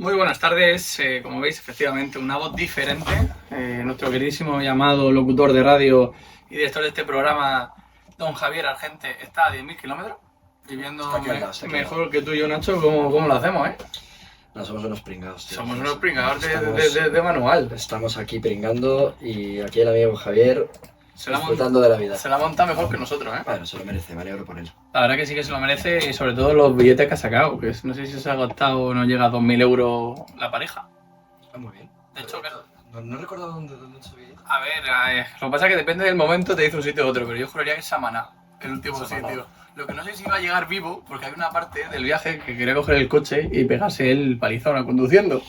Muy buenas tardes, como veis efectivamente una voz diferente, nuestro queridísimo llamado locutor de radio y director de este programa, don Javier Argente, está a 10.000 kilómetros, viviendo mejor que tú y yo, Nacho. ¿Cómo lo hacemos, No, somos unos pringados, tío. Somos unos pringados de manual. Estamos aquí pringando y aquí el amigo Javier disfrutando de la vida. Se la monta mejor que nosotros, Bueno, se lo merece, me alegro por él. La verdad que sí que se lo merece, y sobre todo los billetes que ha sacado, que no sé si se ha gastado, no llega a 2.000 euros la pareja. Muy bien. De hecho, no recuerdo dónde se veía. A ver, lo que pasa es que depende del momento, te dice un sitio u otro, pero yo juraría que es Samaná, el último sitio. Lo que no sé si iba a llegar vivo, porque hay una parte del viaje que quería coger el coche y pegarse el palizón conduciendo.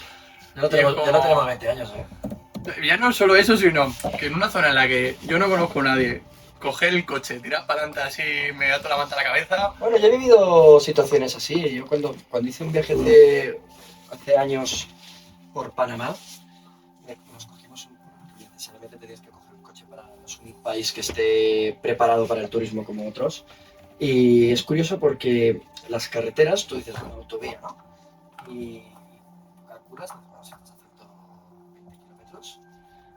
Ya no tenemos 20 años, Ya no solo eso, sino que en una zona en la que yo no conozco a nadie, coger el coche, tirar para adelante así, me da toda la manta a la cabeza. Bueno, yo he vivido situaciones así. Yo cuando hice un viaje hace años por Panamá, nos cogimos porque necesariamente tenías que coger un coche para un país que esté preparado para el turismo como otros. Y es curioso porque las carreteras, tú dices una autovía, ¿no? Y calculas, no sé, estás haciendo 20 kilómetros,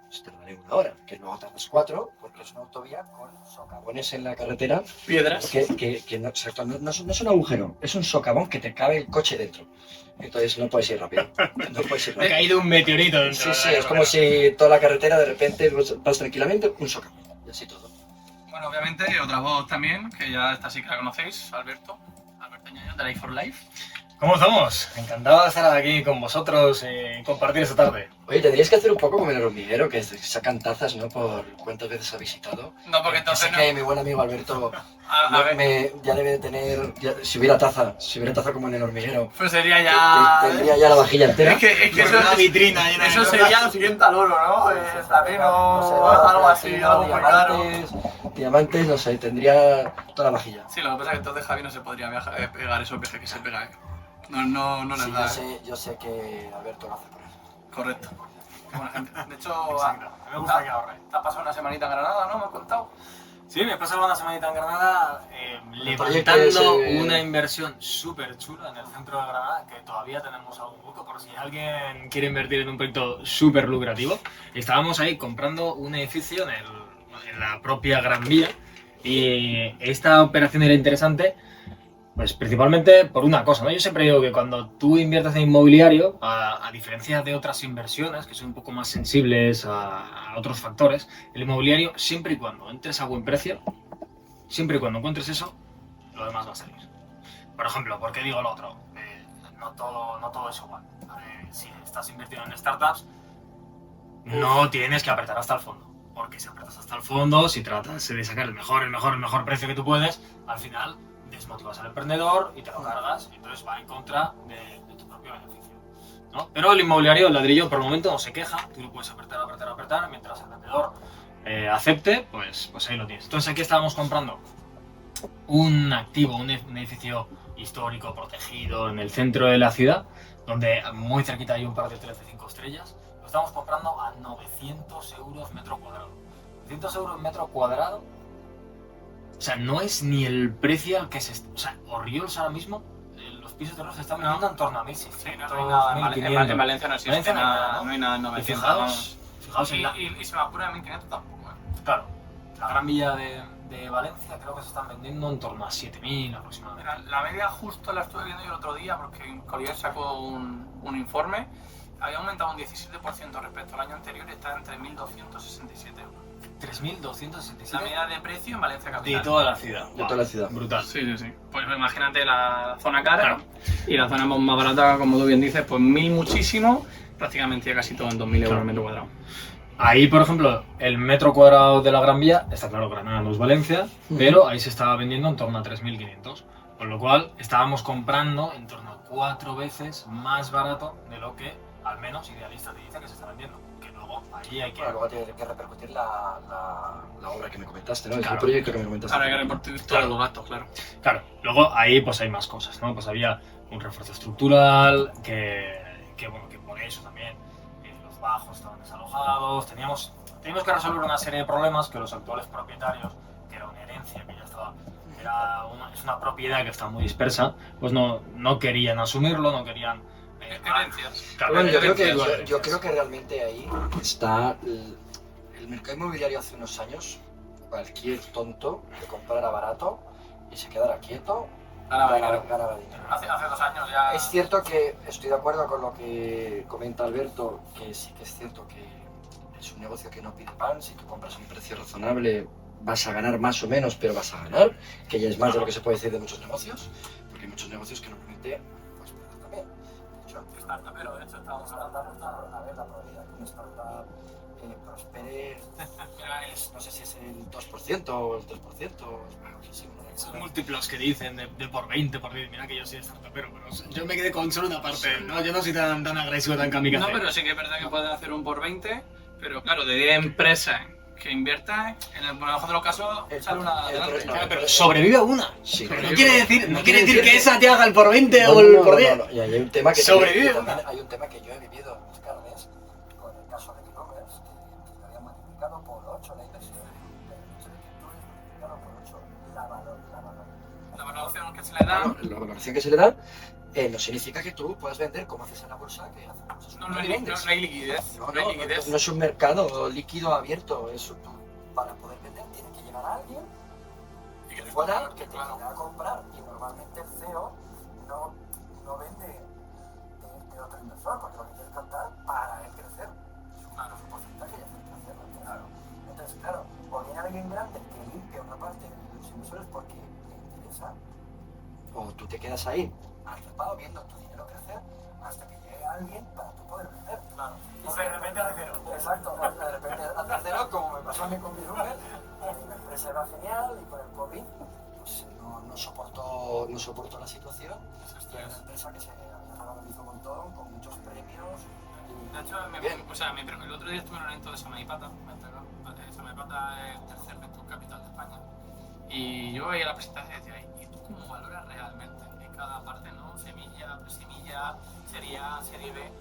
pues tardaré una hora, que luego tardas 4, porque es una autovía con socavones en la carretera. Piedras. Que no, exacto, no es un agujero, es un socavón que te cabe el coche dentro. Entonces no puedes ir rápido. No puedes ir rápido. Ha caído un meteorito dentro. Sí, es como si toda la carretera de repente vas tranquilamente, un socavón, y así todo. Bueno, obviamente, otra voz también, que ya esta sí que la conocéis, Alberto Ñaño, de Life for Life. ¿Cómo estamos? Encantado de estar aquí con vosotros y compartir esta tarde. Oye, tendríais que hacer un poco como en el hormiguero, que sacan tazas, ¿no? Por cuántas veces ha visitado. No, porque entonces sé que mi buen amigo Alberto a ver. Ya debe de tener, si hubiera taza como en el hormiguero. Pues sería ya... Tendría ya la vajilla entera. Es que eso una vitrina llena de eso sería lo siguiente al oro, ¿no? Algo así, algo muy caro. Diamantes, no sé, tendría toda la vajilla. Sí, lo que pasa es que entonces Javi no se podría pegar esos viajes que se pega, No les Sí, da. yo sé que Alberto lo hace por él. Correcto. Qué buena gente. De hecho, me gusta que ahorre. te has pasado una semanita en Granada, ¿no? Me has contado. Sí, me he pasado una semanita en Granada proyecto levantando ese- una inversión súper chula en el centro de Granada, que todavía tenemos algún hueco por si alguien quiere invertir en un proyecto súper lucrativo. Estábamos ahí comprando un edificio en la propia Gran Vía, y esta operación era interesante pues principalmente por una cosa, ¿no? Yo siempre digo que cuando tú inviertes en inmobiliario, a diferencia de otras inversiones que son un poco más sensibles a otros factores, el inmobiliario, siempre y cuando entres a buen precio, siempre y cuando encuentres eso, lo demás va a salir. Por ejemplo, ¿por qué digo lo otro? No todo es igual. Si estás invirtiendo en startups, no tienes que apretar hasta el fondo. Porque si apretas hasta el fondo, si tratas de sacar el mejor precio que tú puedes, al final desmotivas al emprendedor y te lo cargas, y entonces va en contra de tu propio beneficio, ¿no? Pero el inmobiliario, el ladrillo, por el momento no se queja, tú lo puedes apretar, mientras el vendedor acepte, pues ahí lo tienes. Entonces aquí estábamos comprando un activo, un edificio histórico protegido en el centro de la ciudad, donde muy cerquita hay un par de hoteles de 5 estrellas. Lo estamos comprando a 900 euros metro cuadrado. 900 euros metro cuadrado. O sea, no es ni el precio al que se... O sea, Orriols ahora mismo, los pisos de Orriols se están vendiendo en torno a 1.600, no hay nada. 1.500. En Valencia no existe Valencia nada, no hay nada en Y 900. fijaos en la... Y se me apura en 1.500 tampoco. Claro, la Gran Villa de Valencia creo que se están vendiendo en torno a 7.000 aproximadamente. La media justo la estuve viendo yo el otro día porque Collier sacó un informe. Había aumentado un 17% respecto al año anterior y está en 3.267 euros. 3.267 La media de precio en Valencia capital. de toda la ciudad. De toda la ciudad. Brutal. Sí. Pues imagínate la zona cara y la zona más barata, como tú bien dices, pues 1.000 muchísimo, prácticamente ya casi todo en 2.000 euros el metro cuadrado. Ahí, por ejemplo, el metro cuadrado de la Gran Vía, está claro, Granada no es Valencia, pero ahí se estaba vendiendo en torno a 3.500, con lo cual estábamos comprando en torno a 4 veces más barato de lo que, al menos, Idealista te dice que se está vendiendo. Que luego ahí hay que... Bueno, luego tiene que repercutir la obra que me comentaste, ¿no? Claro. El proyecto que me comentaste. Ahora hay que repartir todos los gastos, claro. Claro, luego ahí pues hay más cosas, ¿no? Pues había un refuerzo estructural, que por eso también los bajos estaban desalojados, teníamos que resolver una serie de problemas que los actuales propietarios, que era una herencia que ya estaba, es una propiedad que está muy dispersa, pues no querían asumirlo, no querían herencias. Claro, Bueno, herencias. yo creo que realmente ahí está el mercado inmobiliario hace unos años. Cualquier tonto que comprara barato y se quedara quieto Ganaba dinero. ganaba dinero. Hace 2 años ya... Es cierto que estoy de acuerdo con lo que comenta Alberto, que sí que es cierto que es un negocio que no pide pan, si tú compras a un precio razonable vas a ganar más o menos, pero vas a ganar, que ya es más de lo que se puede decir de muchos negocios, porque hay muchos negocios que normalmente pues pierden también. De hecho, Startupero, de hecho, estábamos hablando... a ver, la probabilidad que una startup prospere no sé si es el 2% o el 3%, es bajísimo. Esos múltiplos que dicen de por 20, por 10, mira que yo soy startupero, pero yo me quedé con solo una parte, ¿no? Yo no soy tan agresivo, tan kamikaze. No, pero sí que es verdad que pueden hacer un por 20, pero claro, de 10 empresas que inviertan, en el mejor de los casos sale una adelante. Claro, pero sobrevive a una. Sí, Pero pero no quiere decir que esa te haga el por 20 o el por 10. Y hay un tema que Sobrevive también una. hay un tema que yo he vivido en mis carnes con el caso de Kilovers, que habían multiplicado por 8 la inversión, pero el hecho de que tú hayas multiplicado por 8 La valoración que se le da... la valoración que se le da no significa que tú puedas vender como haces en la bolsa, que hace cosas No hay liquidez. No, No hay liquidez. no es un mercado líquido abierto, eso tú, para poder vender tiene que llegar a alguien Y que te fuera compra, que te claro. quiera comprar, y normalmente el CEO no vende de otro inversor, porque lo que quiere es captar para él crecer. Claro. Su porcentaje y hacer crecer, ¿no? Claro. Entonces, claro, o viene alguien grande que limpia una parte de los inversores porque le interesa, o tú te quedas ahí, atrapado viendo tu dinero crecer, hasta que llegue alguien para tú poder vender. Claro. O de repente a cero. Exacto, de repente a cero, como me pasó a mí con mi Uber, la empresa iba genial y con el COVID pues no soportó la situación. Y era una empresa que se había revalorizado un montón, con muchos premios. De hecho, el otro día estuve en un evento de Samaipata. Samaipata es el tercer Venture Capital de España. Y yo veía la presentación y decía, ¿y tú cómo valoras realmente en cada parte, no? Semilla, presemilla, serie A, serie B.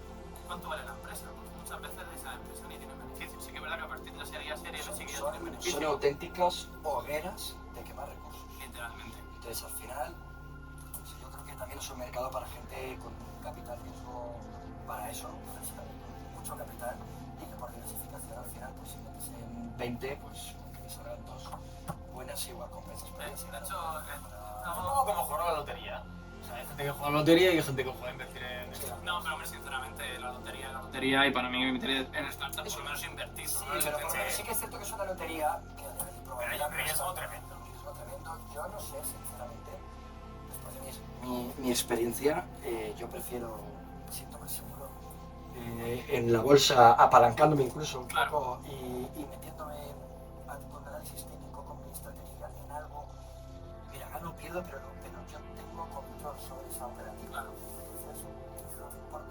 ¿Cuánto vale la empresa? Porque muchas veces esa empresa ni tiene beneficios. Sí que es verdad que a partir de la serie A, serie B sí que ya tienen beneficios. Son auténticas hogueras de quemar recursos. Literalmente. Entonces, al final, pues, yo creo que también es un mercado para gente con un capital riesgo para eso, necesita mucho capital, y que por diversificación al final, pues si metes en 20, pues con que te salgan 2 buenas igual compensas. De hecho, Es un poco como jugar a la lotería. O sea, hay gente que juega a la lotería y hay gente que juega a invertir en esto. no, pero hombre, sinceramente, la lotería es la lotería y para mí invertir en startups por lo menos invertir. Sí, por lo menos pero intentar- sí que es cierto que es una lotería que a nivel de Pero hay un riesgo tremendo. Yo no sé, sinceramente, después de mi experiencia, yo prefiero, me siento más seguro en la bolsa, apalancándome incluso un Claro. poco y metiéndome con análisis técnico, con mi estrategia en algo. Mira, gano o pierdo, pero yo tengo control sobre esa operativa. Claro. Entonces,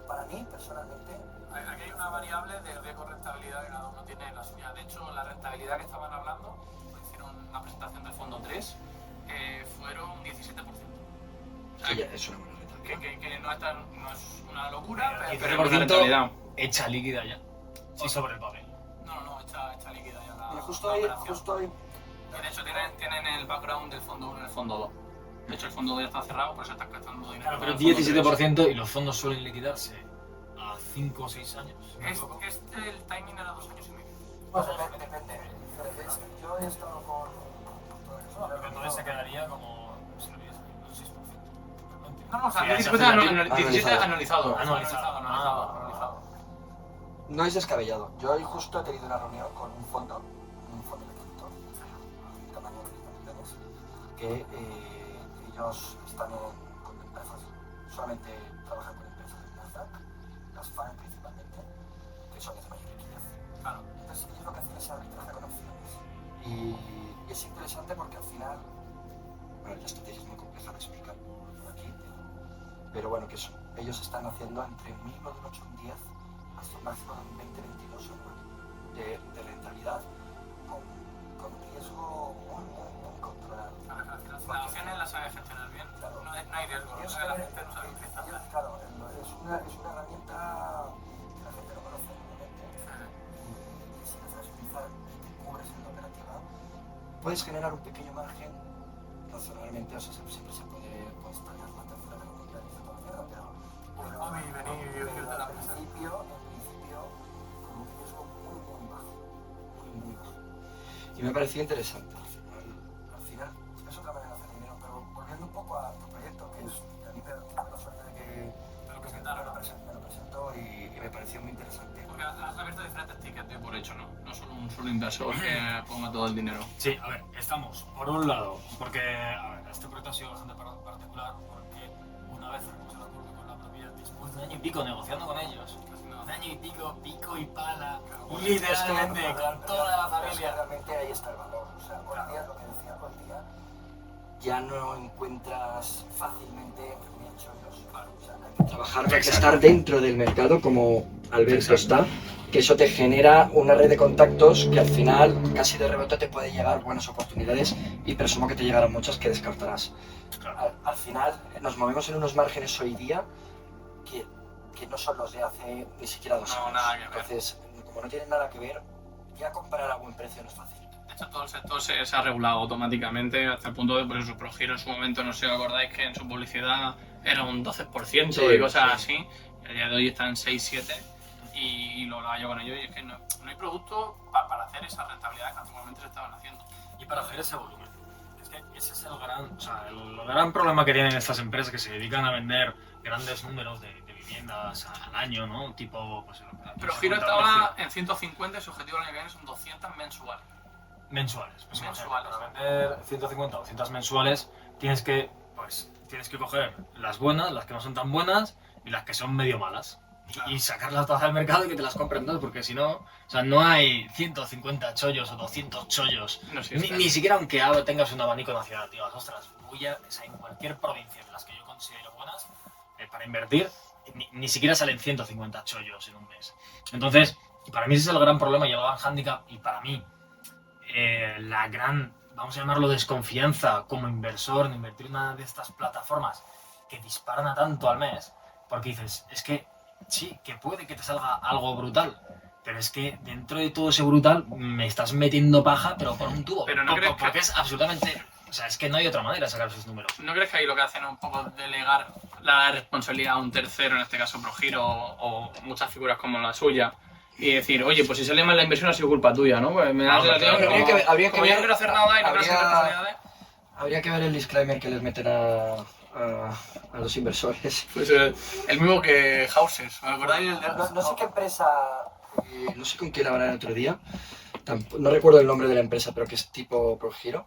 para mí, personalmente, Aquí hay una variable de riesgo-rentabilidad que cada uno tiene la suya. De hecho, la rentabilidad que estaban hablando, hicieron una presentación del fondo 3, fueron 17%. O sea, sí, es una buena rentabilidad. que no es una locura, Pero pero es una rentabilidad. hecha líquida ya. O sobre el papel. No, está líquida ya la, Mira, la operación. justo ahí. Y de hecho tienen el background del fondo 1 y el fondo 2. De hecho, el fondo 2 ya está cerrado, por eso están gastando dinero. Claro, pero para el fondo 3. 17% y los fondos suelen liquidarse a 5 o 6 años. El timing era 2 años y medio. Bueno, depende. Yo he estado con... Porque entonces se quedaría como. Se lo olvidas, un 6%. No, o sea, Sí, 17 esa analizado. Analizado. No es descabellado. Yo hoy justo he tenido una reunión con un fondo pequeñito, de tamaño de 30 millones, que ellos están con empresas, solamente trabajan con empresas de Nasdaq, las FAN principalmente, que son de mayor liquidez. Claro. Entonces ellos lo que hacen es arbitraje con opciones. Y es interesante porque al final, bueno, la estrategia es muy compleja de explicar aquí, pero bueno, que eso, ellos están haciendo entre un mínimo de un 8 y un 10 hasta un máximo de un 20-22 de rentabilidad, con riesgo muy controlado. Las opciones las sabe gestionar bien. Claro. No hay riesgo. Ellos La gente no sabe utilizarlas. Claro, es una herramienta que la gente no conoce realmente, y si la sabes utilizar y te cubres en la operativa, puedes generar un pequeño margen razonablemente. O sea, siempre se puede pagar la tercera guerra mundial y toda la mierda, pero Uy, venir Y me pareció interesante. Al final es otra manera de hacer dinero, pero volviendo un poco a tu proyecto, que es que a mí me da la suerte de que me lo presentó y me pareció muy interesante. Porque has abierto diferentes tickets, doy por hecho, ¿no? No solo un solo inversor que ponga todo el dinero. Sí, a ver, estamos, por un lado, porque a ver, este proyecto ha sido bastante particular, porque una vez cerramos el acuerdo con la propiedad, después de un año y pico negociando con ellos, un año y pico y pala, literalmente, con toda la familia. Realmente ahí está el valor. O sea, hoy día, lo que decía hoy día, ya no encuentras fácilmente chollos. O sea, hay que trabajar, hay que estar dentro del mercado como Alberto está, que eso te genera una red de contactos que al final casi de rebote te puede llegar buenas oportunidades y presumo que te llegarán muchas que descartarás. Al final nos movemos en unos márgenes hoy día que no son los de hace ni siquiera 2 años. Nada que ver. Entonces, como no tienen nada que ver, ya comprar a buen precio no es fácil. De hecho, todo el sector se ha regulado automáticamente hasta el punto de, por eso, ProGiro en su momento, no sé si os acordáis, que en su publicidad era un 12% Sí, y cosas sí. así. Y a día de hoy está en 6-7 y lo hablaba yo con ellos y es que no hay producto para hacer esa rentabilidad que antiguamente se estaban haciendo. Y para hacer ese volumen. Es que ese es el gran problema que tienen estas empresas que se dedican a vender grandes números de viviendas al año, ¿no? Tipo, pues... ProGiro estaba en 150 y su objetivo el año que viene son 200 mensuales. Mensuales. Pues Mensuales. para vender 150 o 200 mensuales tienes que coger las buenas, las que no son tan buenas y las que son medio malas. Claro. Y sacarlas todas al mercado y que te las compren todas, porque si no, o sea, no hay 150 chollos o 200 chollos, No existe. ni siquiera aunque tengas un abanico nacional, tío, ostras, o sea, en cualquier provincia de las que yo considero buenas para invertir, ni siquiera salen 150 chollos en un mes. Entonces, para mí ese es el gran problema y el gran hándicap, y para mí la gran, vamos a llamarlo, desconfianza como inversor en invertir en una de estas plataformas que disparan a tanto al mes, porque dices, es que sí, que puede que te salga algo brutal, pero es que dentro de todo ese brutal me estás metiendo paja, pero por un tubo. Pero no crees porque es absolutamente... O sea, es que no hay otra manera de sacar esos números. ¿No crees que ahí lo que hacen es un poco delegar la responsabilidad a un tercero, en este caso ProGiro o muchas figuras como la suya? Y decir, oye, pues si sale mal la inversión ha sido culpa tuya, ¿no? Pues me das la claro, como, habría que como yo ver- no quiero hacer nada y no quiero hacer responsabilidades. Habría que ver el disclaimer que les meten a los inversores. Pues el mismo que Houses, ¿me acordáis? No sé qué empresa, no sé con quién hablar el otro día, no recuerdo el nombre de la empresa, pero que es tipo ProGiro.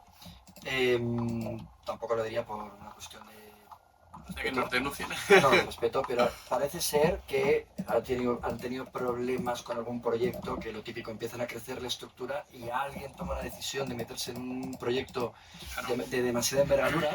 Tampoco lo diría por una cuestión de De que nos denuncien. no, de respeto, pero parece ser que han tenido problemas con algún proyecto, que lo típico, empiezan a crecer la estructura y alguien toma la decisión de meterse en un proyecto de demasiada envergadura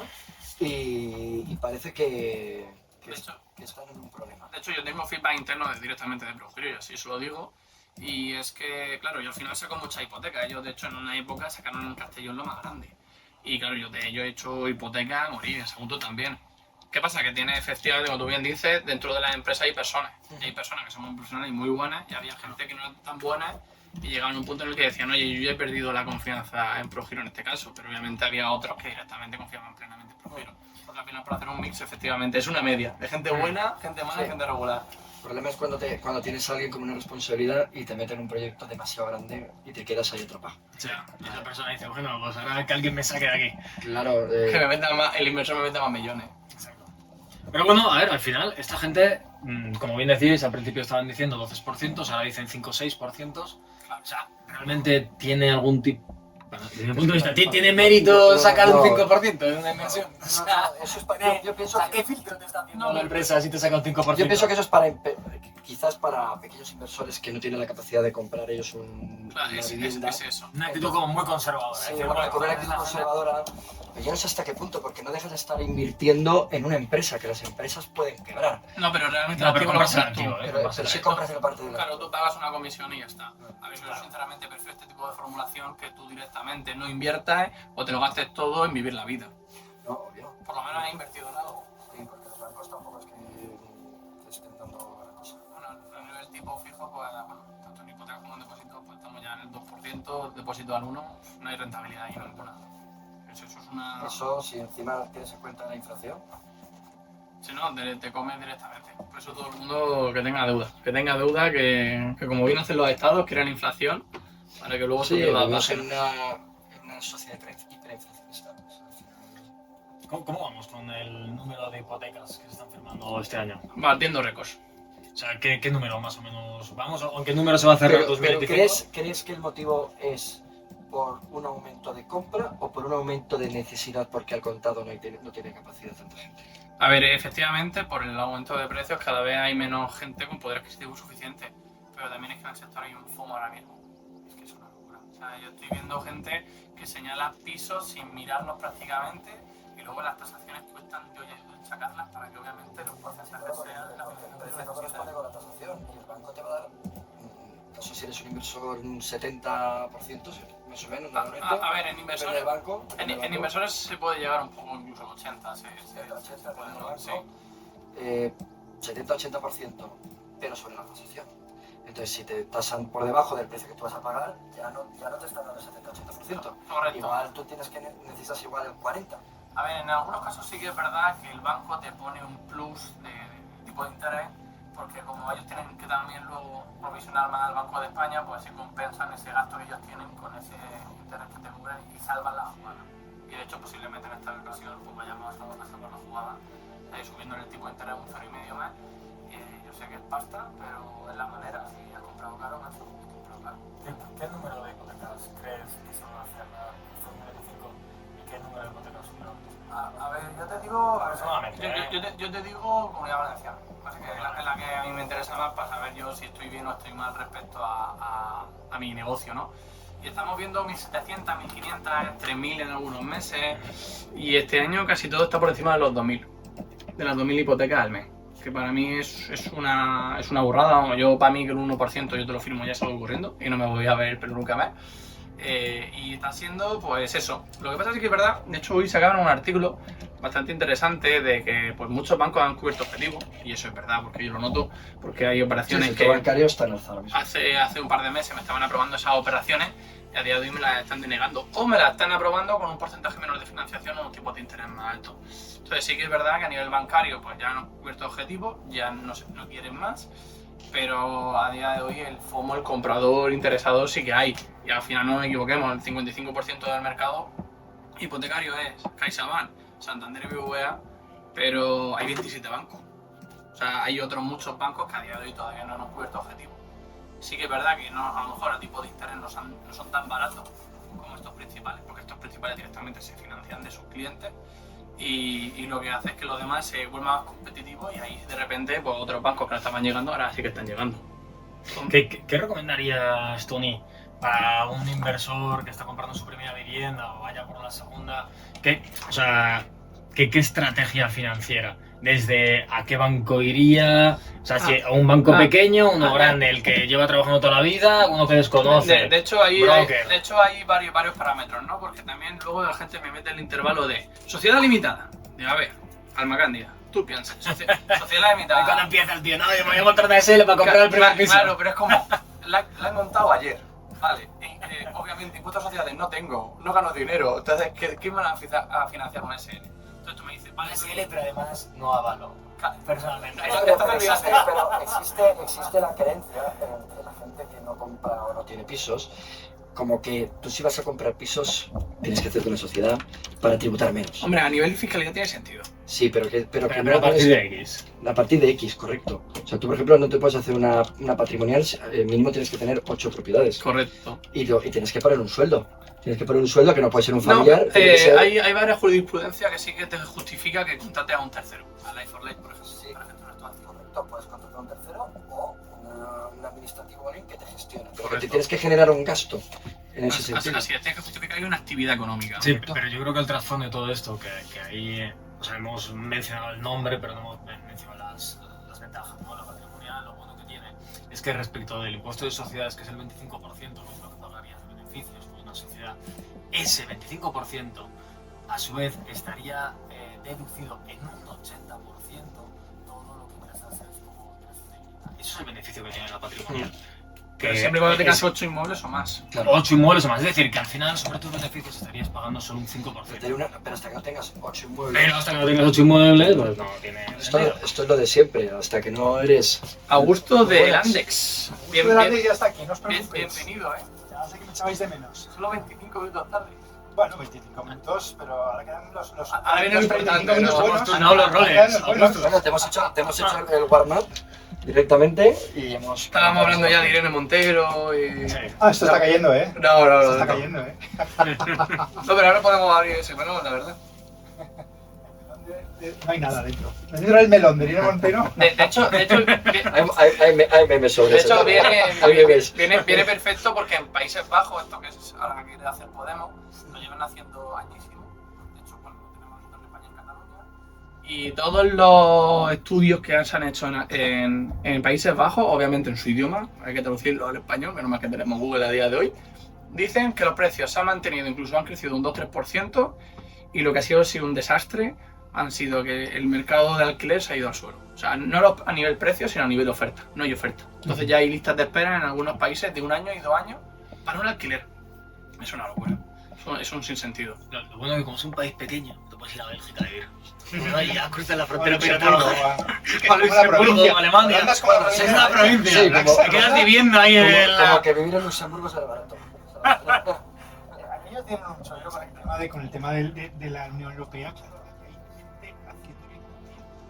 y parece que están en un problema. De hecho, yo tengo feedback interno directamente de ProGiro y así se lo digo. Y es que, claro, yo al final saco mucha hipoteca. Ellos, de hecho, en una época sacaron en Castellón lo más grande. Y claro, yo he hecho hipoteca a morir, en segundo también. ¿Qué pasa? Que tiene efectivamente, como tú bien dices, dentro de las empresas hay personas. Y hay personas que son muy profesionales y muy buenas, y había gente que no eran tan buenas y llegaban a un punto en el que decían, oye, yo ya he perdido la confianza en ProGiro en este caso, pero obviamente había otros que directamente confiaban plenamente en ProGiro. Porque al final, por hacer un mix, efectivamente, es una media de gente buena, gente mala y gente regular. El problema es cuando tienes a alguien con una responsabilidad y te mete en un proyecto demasiado grande y te quedas ahí atrapado. O sea, y esa persona dice, bueno, pues ahora que alguien me saque de aquí. Claro, Que me meta más, el inversor me meta más millones. Exacto. Pero bueno, a ver, al final, esta gente, como bien decís, al principio estaban diciendo 12%, ahora dicen 5-6%. O sea, realmente tiene algún tipo... Bueno, desde mi punto de vista, ¿tiene mérito sacar un 5% de una inversión? O sea, eso es para, yo pienso ¿qué filtro te está haciendo la empresa si te saca un 5%? Yo pienso que eso es quizás para pequeños inversores que no tienen la capacidad de comprar ellos una vivienda. Es eso. Una actitud como muy conservadora. Sí, decir, bueno, con una actitud conservadora, pero yo no sé hasta qué punto, porque no dejas de estar invirtiendo en una empresa, que las empresas pueden quebrar. No, pero realmente No, pero activo lo compras el compras tú. activo, Pero si compras en la parte de la... Claro, tú pagas una comisión y ya está. A mí me sinceramente prefiero este tipo de formulación que tú directamente no inviertas o te lo gastes todo en vivir la vida. No, obvio. Por lo menos has invertido en algo. Sí, porque los bancos tampoco es que estén dando la cosa. Bueno, a nivel tipo fijo, pues bueno, tanto en hipoteca como en depósito, pues estamos ya en el 2%, depósito al 1%, no hay rentabilidad ahí ninguna. Eso es una... Eso, si encima tienes en cuenta la inflación. Si no, te comes directamente. Por eso todo el mundo que tenga deuda, que como bien hacen los estados, crean inflación para que luego Sí, se deuda vivimos bajen. en una una sociedad hiperinflacionista. Pues, al final, ¿Cómo vamos con el número de hipotecas que se están firmando este año? Batiendo récords. O sea, ¿qué número más o menos vamos? ¿O en qué número se va a cerrar pero 2025? ¿crees que el motivo es por un aumento de compra o por un aumento de necesidad porque al contado no tiene capacidad tanta gente? A ver, efectivamente, por el aumento de precios cada vez hay menos gente con poder adquisitivo suficiente, pero también es que en el sector hay un FOMO ahora mismo. Es que es una locura. O sea, yo estoy viendo gente que señala pisos sin mirarlos prácticamente y luego las tasaciones cuestan yo sacarlas para que obviamente los porcentajes sean la No corresponde con la tasación y el banco te va a dar, no sé si eres un inversor un 70%, más o menos, normalmente. A ver, en Pero en el inversores, banco, en inversores se puede llegar un poco incluso al 80, se 80, puede, en el ¿no? banco, Sí. 70-80%, pero sobre la tasación. Entonces, si te tasan por debajo del precio que tú vas a pagar, ya no te están dando el 70-80%. Correcto. Igual tú necesitas igual el 40%. A ver, en algunos casos sí que es verdad que el banco te pone un plus de tipo de interés, porque como ellos tienen que también luego provisionar más al Banco de España, pues se compensan ese gasto que ellos tienen con ese interés que te cubren y salvan la jugada. Y de hecho, posiblemente en esta ocasión pues vayamos a salvar la jugada, subiendo el tipo de interés un 0,5 más. Yo sé que es pasta, pero es la manera. Si has comprado caro, macho, has comprado caro. ¿Qué número de hipotecas crees que se van a cerrar en 2025 y qué número de hipotecas superan? A ver, yo te digo, Personalmente, yo te digo Comunidad Valenciana, así que es la que a mí me interesa más para saber yo si estoy bien o estoy mal respecto a mi negocio, ¿no? Y estamos viendo 1.700, 1.500, 3.000 en algunos meses, y este año casi todo está por encima de los 2.000, de las 2.000 hipotecas al mes, que para mí es una burrada. Vamos, yo para mí que el 1% yo te lo firmo ya está ocurriendo y no me voy a ver pero nunca más. Y está siendo pues eso. Lo que pasa es que es verdad, de hecho hoy sacaban un artículo bastante interesante de que pues muchos bancos han cubierto objetivos, y eso es verdad porque yo lo noto, porque hay operaciones Sí, el que sector bancario está en alza ahora mismo. hace un par de meses me estaban aprobando esas operaciones y a día de hoy me las están denegando o me las están aprobando con un porcentaje menor de financiación o un tipo de interés más alto. Entonces sí que es verdad que a nivel bancario pues ya no han cubierto objetivos, ya no quieren más, pero a día de hoy el FOMO, el comprador interesado, sí que hay. Y al final no nos equivoquemos, el 55% del mercado hipotecario es CaixaBank, Santander y BBVA, pero hay 27 bancos. O sea, hay otros muchos bancos que a día de hoy todavía no han cubierto objetivos. Sí que es verdad que no, a lo mejor a tipo de interés no son tan baratos como estos principales, porque estos principales directamente se financian de sus clientes y lo que hace es que los demás se vuelvan más competitivos y ahí de repente pues, otros bancos que no estaban llegando ahora sí que están llegando. ¿Qué recomendarías, Tony, para un inversor que está comprando su primera vivienda o vaya por la segunda? ¿Qué estrategia financiera? ¿Desde a qué banco iría? O sea, si a un banco pequeño, uno grande, el que lleva trabajando toda la vida, uno que desconoce. De hecho, hay varios parámetros, ¿no? Porque también luego la gente me mete el intervalo de sociedad limitada. De a ver, Alma Cándida, tú piensas, sociedad limitada. Cuando empieza el tío, no, yo me voy a montar una SL para comprar el primer piso. Claro, pero es como, la he montado ayer, vale. Obviamente, impuestos a sociedades no tengo, no gano dinero. Entonces, ¿qué me van a financiar una SL? Entonces tú me dices, vale, SL, pero además no avalo. Personalmente. Pero existe la creencia entre la gente que no compra o no tiene pisos, como que tú si vas a comprar pisos tienes que hacerte una sociedad para tributar menos. Hombre, a nivel fiscalidad tiene sentido. Sí, pero no a partir de X. A partir de X, correcto. O sea, tú por ejemplo no te puedes hacer una patrimonial, mínimo tienes que tener 8 propiedades. Correcto. Y tienes que poner un sueldo. Tienes que poner un sueldo que no puede ser un familiar. No, hay varias jurisprudencias que sí que te justifica que contrates a un tercero. A Life for Life, por ejemplo. Sí, correcto. Puedes contratar a un tercero o un administrativo alguien que te gestione. Pero te tienes que generar un gasto en ese sentido. Así es, tienes que justificar que hay una actividad económica. Sí, pero yo creo que el trasfondo de todo esto, que ahí, o sea, hemos mencionado el nombre, pero no hemos mencionado las ventajas, ¿no? La patrimonial, lo bueno que tiene, es que respecto del impuesto de sociedades, que es el 25%, que es lo que pagarías de beneficios por una sociedad, ese 25% a su vez estaría deducido en un 80% todo lo que ingresas como ingresos de vivienda. Eso es el beneficio que tiene la patrimonial. Pero siempre cuando tengas 8 inmuebles o más. Claro. 8 inmuebles o más. Es decir, que al final, sobre tus beneficios, estarías pagando solo un 5%. Pero hasta que no tengas 8 inmuebles. Pero hasta que no tengas 8 inmuebles, pues no tiene sentido. Esto es lo de siempre, hasta que no eres. Augusto de Landex. Augusto de Landex ya está aquí, no os preocupéis. Bienvenido, Ya sé que me echabais de menos. Solo 25 minutos tarde. Bueno, 25 minutos, pero ahora quedan los Ahora viene lo los 35 importante, minutos ¿no? buenos. Hemos turnado los roles. Quedan los buenos. Bueno, te hemos hecho el warm-up directamente y hemos... Estábamos hablando ya de Irene Montero y... Sí. Ah, esto está cayendo, ¿eh? No, Esto está cayendo, ¿eh? No, pero ahora podemos abrir ese melón, la verdad. No hay nada dentro. Dentro del melón de Irene Montero. De hecho, Hay memes sobre de eso. hecho Hay memes. viene perfecto porque en Países Bajos, esto que es ahora que quiere hacer Podemos, lo llevan haciendo añísimo. De hecho, bueno, lo tenemos nosotros en España, en Cataluña. Y todos los estudios que se han hecho en Países Bajos, obviamente en su idioma, hay que traducirlo al español, menos mal que tenemos Google a día de hoy, dicen que los precios se han mantenido, incluso han crecido un 2-3%, y lo que ha sido un desastre han sido que el mercado de alquiler se ha ido al suelo. O sea, no a nivel precio, sino a nivel de oferta. No hay oferta. Entonces ya hay listas de espera en algunos países de 1 año y 2 años para un alquiler. Es una locura. Es un sinsentido. Lo bueno es que como es un país pequeño, te puedes ir a Bélgica a vivir. Y ya cruzas la O frontera para ir a Luxemburgo, trabajar. como la provincia. Alemania. Holanda es como la Es provincia. una provincia. Sí, como- Te quedas viviendo ahí en el... Como que vivir en Luxemburgo sale barato. Aquellos tienen un chollo con el tema de la Unión Europea. Claro, hay gente haciendo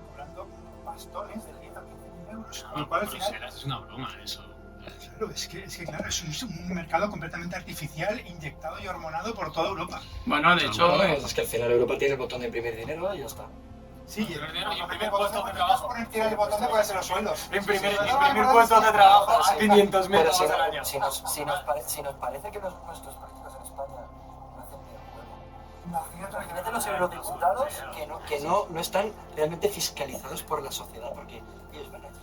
cobrando bastones de 10 a 15 euros. Con lo cual, al final, Bruselas es una broma eso. claro, es que claro, es un mercado completamente artificial, inyectado y hormonado por toda Europa. Bueno, de hecho, Bueno, es que al final Europa tiene el botón de imprimir dinero y ya está. Sí, Pero dinero, y imprimir puestos de trabajo. Tiene el botón de ponerse los sueldos. Imprimir puestos de trabajo a 500.000 Pero euros al año. si nos parece que nuestros políticos en España no hacen bien el juego, imagínate los eurodiputados que no están realmente fiscalizados por la sociedad, porque ellos van allí.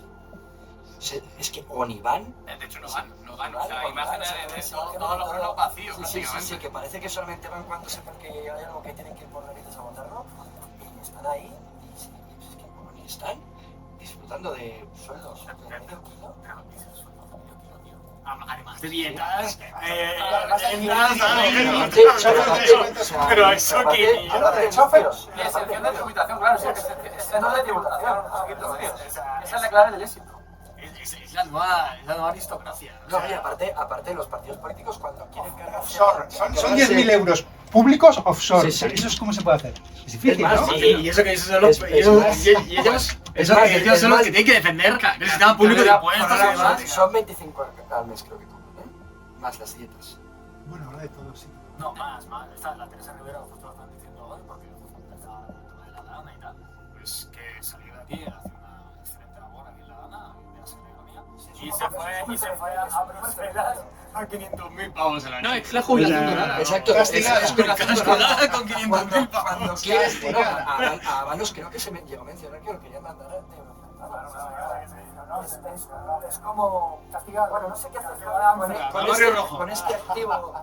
Es que o ni van... de hecho no van. O sea, imágenes de eso, todos los frenos vacíos, Sí, básicamente. que parece que solamente van cuando sepan que hay algo que tienen que ir por narices a votarlo, y están ahí, y es que como ni están disfrutando de sueldos de medio kilo. Además de dietas, pero eso que... Aparte de chofers. Y excepción de tributación, claro, sí, excepción de tributación. Esa es la clave del éxito. Es la nueva aristocracia. No, y aparte los partidos políticos cuando quieren cargarse... Offshore. Son 10.000 euros públicos offshore. Sí, sí. ¿Eso es cómo se puede hacer? Es difícil, Es más, ¿no? sí. Y eso que esos son los... Ellos son los que tienen que defender el sistema público de impuestos y demás. Son 25 al mes creo que cobran, ¿eh? Más las dietas. Bueno, ahora de todo, sí. No, más. Esta es la Teresa Rivera, justo lo están diciendo hoy, porque está el tema de la Dana y tal. Pues que salió de aquí, hace una excelente labor aquí en la Dana, de la Secretaría, y se fue a Bruselas a 500.000 pavos al año. No, es la jubilación dorada. Exacto, Castigada, es Castigada con 500.000 cuando pavos. quieres, bueno, Castigada. a Vanos creo que se me llegó a mencionar que lo quería mandar de es como castigar, bueno, no sé qué hacer Barrio Rojo. con este activo,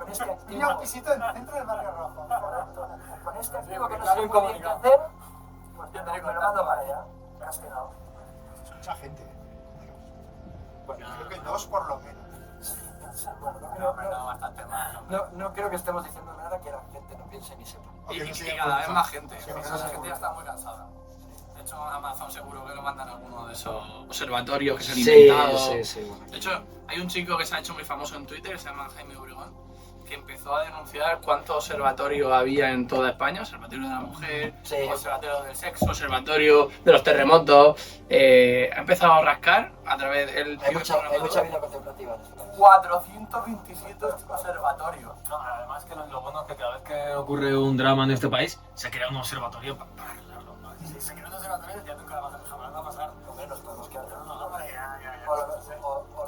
Tenía un pisito en el centro del barrio rojo. correcto, con este activo que no sé muy bien qué hacer, pues yo me lo mando para allá, castigado. Es mucha gente. Bueno, Creo que 2 por lo menos. no creo que estemos diciendo nada que la gente no piense ni sepa. Y cada vez más gente. Esa gente ya está muy cansada. De hecho, Amazon seguro que lo mandan a alguno de esos observatorios que se han inventado. Bueno. De hecho, hay un chico que se ha hecho muy famoso en Twitter, que se llama Jaime Obregón, que empezó a denunciar cuántos observatorios había en toda España: observatorio de la mujer, Sí. observatorio del sexo, observatorio de los terremotos. Ha empezado a rascar a través del... Hay mucha vida contemplativa en esto. 427 observatorios. No, además que lo bueno es que cada vez que ocurre un drama en este país, se crea un observatorio para arreglarlo. ¿No? Si se crea un observatorio, ya nunca jamás va a pasar. Hombre, nos podemos quedar con uno. Hombre, ya. O lo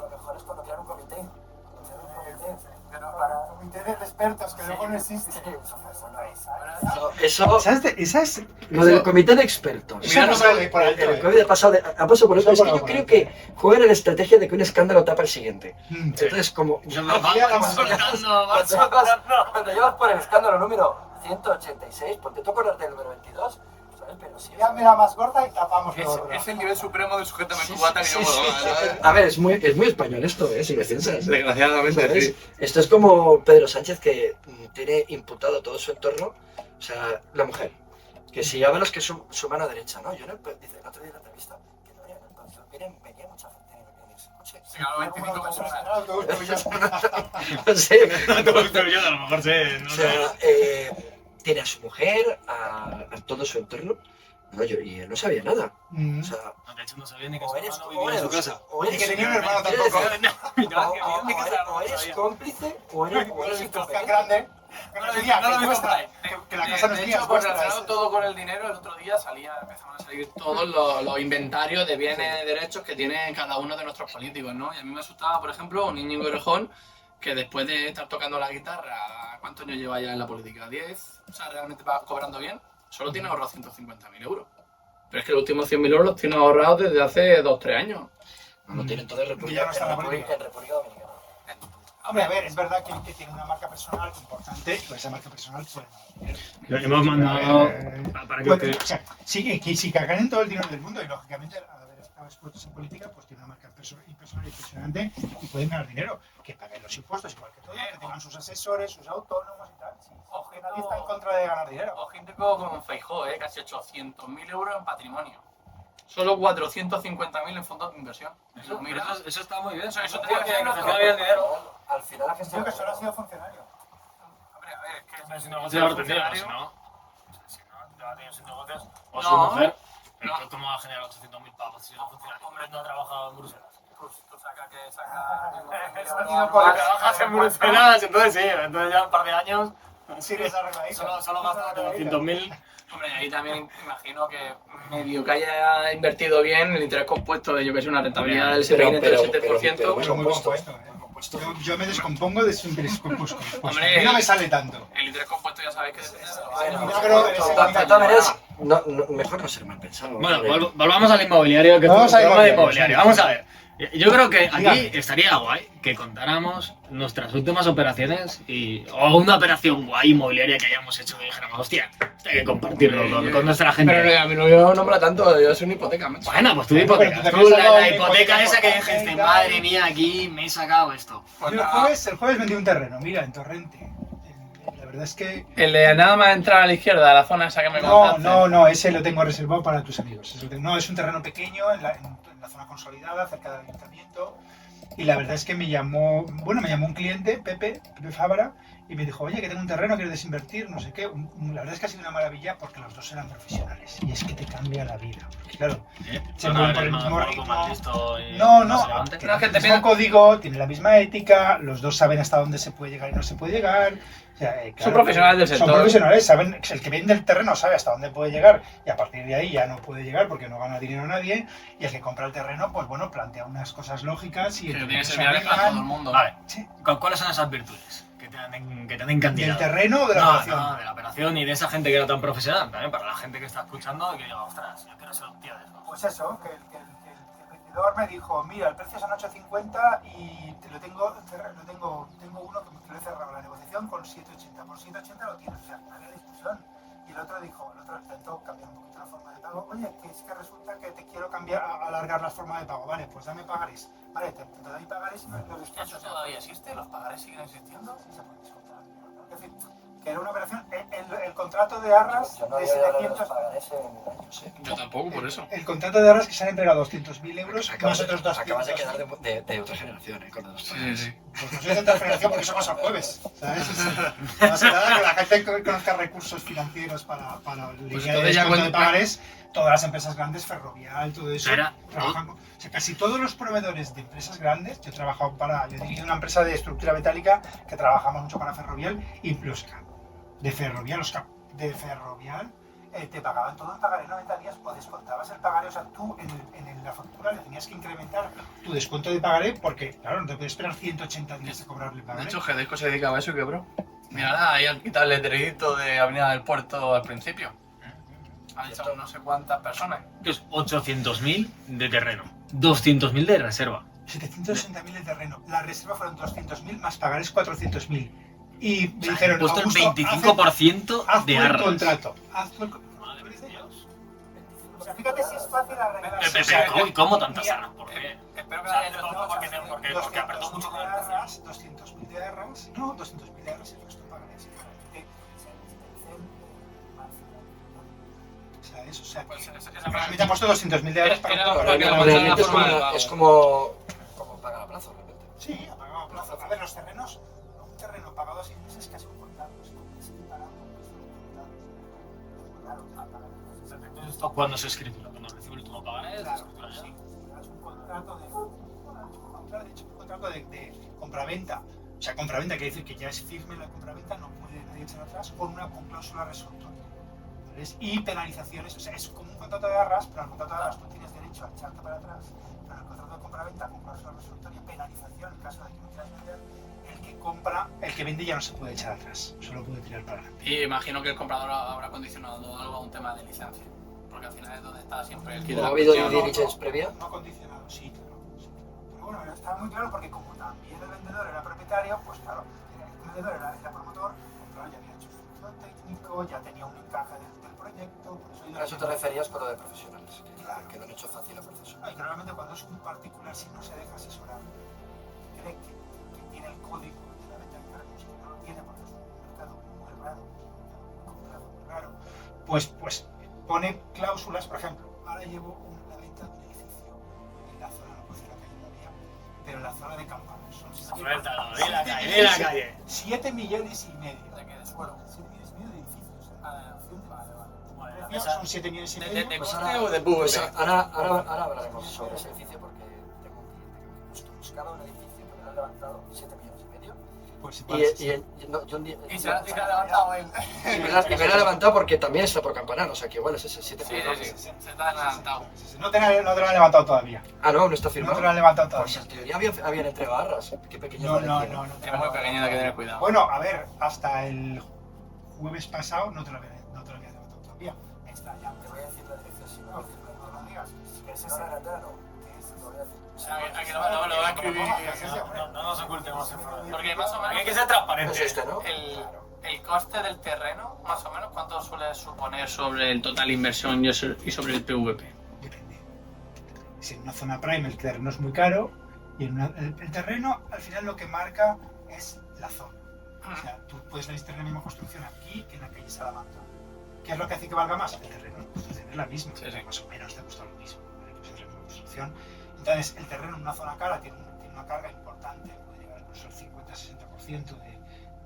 mejor es cuando crear un comité. Pero para un comité de expertos que luego no existe. Eso, Esa es. lo del comité de expertos. Esa no sale por alto, El COVID ha pasado por eso. Es que yo creo que juegan en la estrategia de que un escándalo tapa el siguiente. Entonces, como cuando llevas por el escándalo número 186, porque tú acordarte del número 22, ¿sabes? Pero sí. Ya me la más gorda y tapamos lo otro. Es el nivel supremo de sujétame Sí, cubata sí, que sí, yo sí. A ver, es muy español esto, si lo piensas. Desgraciadamente, ¿Sabes? sí. Esto es como Pedro Sánchez, que tiene imputado todo su entorno, o sea, la mujer. Que si Ábalos, que es su mano derecha, ¿no? Yo no, dice el otro día en la entrevista, que no venía mucha gente en ese coche. Claro, 25 personas. No sé. Pero yo a lo mejor sé, no O sé. sea, tiene a su mujer, a todo su entorno. No, y él no sabía nada. O sea, No, de hecho no sabía ni que o su eres, hermano o vivía en su eres, casa. o Y que eres, tenía un hermano quiero tampoco. decir, o eres sabía. cómplice o eres Tan incompetente. grande. No lo he visto por ahí. Que la casa no es De mía, hecho, es pues vuestra. relacionado todo con el dinero, el otro día empezaron a salir todos los inventarios de bienes y derechos que tiene cada uno de nuestros políticos, ¿no? Y a mí me asustaba, por ejemplo, un Íñigo Errejón que después de estar tocando la guitarra, ¿cuántos años lleva ya en la política? ¿10? O sea, ¿realmente va cobrando bien? Solo tiene ahorrado 150.000 euros. Pero es que los últimos 100.000 euros los tiene ahorrados desde hace 2 o 3 años. No lo tienen todo en Ya República, no está en la política. en República Dominicana. Hombre, a ver, es verdad que tiene una marca personal importante, y esa marca personal puede ganar dinero. Hemos mandado para que Bueno, o sea, si ganen todo el dinero del mundo y lógicamente al haber estado expuestos en política, pues tiene una marca personal impresionante y pueden ganar dinero. Que paguen los impuestos igual que todos, que tengan sus asesores, sus autónomos y tal. Sí, que nadie está en contra de ganar dinero. Ojito como Feijóo, casi 800.000 euros en patrimonio. Solo 450.000 en fondos de inversión. Eso, Mira, eso está muy bien. Eso Eso tiene tiene que que ser gestionar nuestro- bien el dinero. Al final la Creo gestión que solo ha sido funcionario. hombre, a ver, es que Pero si no negocios tendría, si no te va a tener sin negocios. O su No, mujer. no. Pero ¿cómo va a generar 800.000 pavos si no funciona? Hombre, no ha trabajado en Bruselas. Tú saca que saca. Trabajas en Bruselas, entonces sí, entonces ya un par de años. Sí, les arregla ahí. Solo gasta 200.000. Hombre, ahí también imagino que medio que haya invertido bien el interés compuesto de, yo que sé, una rentabilidad del 7%. pero Pues muy compuesto. compuesto, yo me descompongo de su interés compuesto. Hombre, no me sale tanto. El interés compuesto ya sabéis que depende de lo Bueno, Milagro, eres el de único todas maneras, mejor no ser mal pensado. Bueno, volvamos al inmobiliario, que Vamos es un al programa de inmobiliario, inmobiliario. Vamos a ver. Yo creo que aquí Dígame. estaría guay que contáramos nuestras últimas operaciones o una operación guay inmobiliaria que hayamos hecho que dijéramos, hostia, esto hay que compartirlo con nuestra gente. Pero a mí no yo nombra tanto, yo soy una hipoteca, macho. Bueno, pues tu Bueno, hipoteca. pero tú Tú, también has la sacado una hipoteca hipoteca esa que importante dijiste, y tal. madre mía, aquí me he sacado esto. Pues Yo el jueves vendí un terreno, mira, en Torrente. La verdad es que... El de nada más entrar a la izquierda, a la zona esa que me No, contaste. ese lo tengo reservado para tus amigos. No, es un terreno pequeño en la zona consolidada, cerca del ayuntamiento. Y la verdad es que me llamó un cliente, Pepe Fabra, y me dijo, oye, que tengo un terreno, ¿quieres desinvertir? No sé qué. La verdad es que ha sido una maravilla porque los dos eran profesionales. Y es que te cambia la vida. Porque claro, se mueven por el mismo ritmo. No, tiene es que el te mismo piden- código, tiene la misma ética, los dos saben hasta dónde se puede llegar y no se puede llegar. O sea, Son profesionales del sector. Son profesionales, saben, el que vende el terreno sabe hasta dónde puede llegar y a partir de ahí ya no puede llegar porque no gana dinero nadie. Y el que compra el terreno, pues bueno, plantea unas cosas lógicas y Que el tiene que se ser viable para arreglan. todo el mundo. Vale, Sí. ¿cuáles son esas virtudes que te han encantado? ¿Del terreno o de la No, operación? no, de la operación y de esa gente que era tan profesional, también para la gente que está escuchando y que diga, ostras, yo quiero ser un tío de eso. Pues eso, que el vendedor me dijo, mira, el precio son 8.50 y tengo uno que lo he cerrado la negociación con 7.80. Por 7.80 lo tienes, o sea, no había discusión. Y el otro intentó cambiar un poquito la forma de pago. Oye, que es que resulta que te quiero alargar la forma de pago. Vale, pues dame pagarés. Vale, te doy pagarés y los descuentos. ¿Eso todavía existe? ¿Los pagarés siguen existiendo? Sí, se puede descontar. Es decir, que era una operación, el contrato de arras Yo no de había dado los 700... pagarés en años, Yo tampoco, por eso. El contrato de arras que se han entregado 200.000 euros, más otros 200. Acabas de quedar de otra generación, con los pagarés. Sí. Pues no soy de otra generación porque eso pasa el jueves, ¿sabes? No pasa nada que la gente conozca recursos financieros para Pues liquidar entonces el ya descuento de cuenta- pagarés. Todas las empresas grandes, Ferrovial, todo eso, Era- trabajan o sea, casi todos los proveedores de empresas grandes, yo he dirigido una empresa de estructura metálica que trabajamos mucho para Ferrovial y Plusca. De Ferrovial, te pagaban todo en pagaré 90 días o descontabas el pagaré, o sea, tú en la factura le tenías que incrementar tu descuento de pagaré porque, claro, no te puedes esperar 180 días a cobrarle el De pagaré. hecho, Gedesco se dedicaba a eso y quebró. Mira, ahí al quitarle el letrerito de Avenida del Puerto al principio. Han echado no sé cuántas personas. Que es 800.000 de terreno, 200.000 de reserva. 760.000 de terreno. La reserva fueron 200.000 más pagarés 400.000. Y me O sea, dijeron, han puesto el Augusto, 25% haz de tú el arras. contrato. Haz tú el Madre de Dios. O sea, fíjate si es fácil arreglar. ¿Cómo tantas arras? ¿Por qué? Espero que O sea, la porque apretó mucho con el precio. 200.000 de arras. No, 200.000 de arras y el resto pagarés. O sea, Pues que a mí te han puesto 200.000 de arras para Era todo. para que la Realmente forma de pago. es como pagar a plazo realmente. Sí, a pagado a plazo. A ver, los terrenos, un terreno pagado a 6 meses es casi un contrato. Es pagado ¿Esto cuándo se escritura? Cuando recibe el último pagaré, Claro, escritura así. es un contrato de compraventa. O sea, compraventa quiere decir que ya es firme la compraventa, no puede nadie echar atrás, con cláusula resolutoria. Y penalizaciones, o sea, es como un contrato de arras, pero en el contrato de arras tú tienes derecho a echarte para atrás, pero en el contrato de compraventa con cláusula resolutoria, penalización en caso de que no quieras vender, el que vende ya no se puede echar atrás, solo puede tirar para adelante. Y imagino que el comprador habrá condicionado algo a un tema de licencia, porque al final es donde está siempre el kit de ¿Ha la habido cuestión. due diligence previa? No condicionado, sí, claro. Sí. Pero bueno, estaba muy claro porque como también el vendedor era propietario, pues claro, el vendedor era promotor, claro, ya había hecho su estudio técnico, ya tenía un encaje del proyecto. Por eso A eso te referías con lo de profesionales, Claro. que lo han hecho fácil el proceso. Y normalmente cuando es un particular, si no se deja asesorar, cree que tiene el código de la venta de terrenos, que no lo tiene porque es un mercado muy raro, muy raro, pues pone cláusulas, por ejemplo, ahora llevo la venta de un edificio en la zona, no puedo decir la calle todavía, pero en la zona de Campanos. Son Suéltalo, di la calle, di la calle. 7 millones y medio. ¿De qué? ¿De suelo? 7 millones y medio de edificios. Vale. El precio son 7 millones y De- medio. de- Pues coste ahora, o de PV? pues ahora hablaremos sobre ese edificio porque tengo un cliente que me justo buscaba un edificio que me lo han levantado 7 millones y medio. Pues Y se ha levantado él. Y me la ha levantado porque también está por campanar, o sea que igual es ese 7 Sí, millones. sí, se está adelantado. No te lo han levantado todavía. Ah, no está No te firmado. lo han levantado Pues todavía. en teoría habían entregado arras. Qué pequeño No. Es muy pequeño, hay que tener cuidado. Bueno, a ver, hasta el jueves pasado no te lo había levantado todavía. Está ya. Te voy a decir la dirección si No, no lo digas. Que es ese. no. Te lo voy a decir. O sea, que lo va a escribir. No nos ocultemos información. Porque más o menos Hay que ser transparente. Es este, ¿no? el coste del terreno, más o menos, ¿cuánto suele suponer sobre el total inversión y sobre el PVP? Depende. Si en una zona prime el terreno es muy caro y el terreno al final lo que marca es la zona. O sea, tú puedes tener la misma construcción aquí que en la calle Salamanca. ¿Qué es lo que hace que valga más? El terreno. La construcción es la misma, Sí, sí. más o menos te gusta lo mismo. ¿Vale? Pues es la misma construcción. Entonces, el terreno en una zona cara tiene una carga importante, puede llegar incluso al 50-60%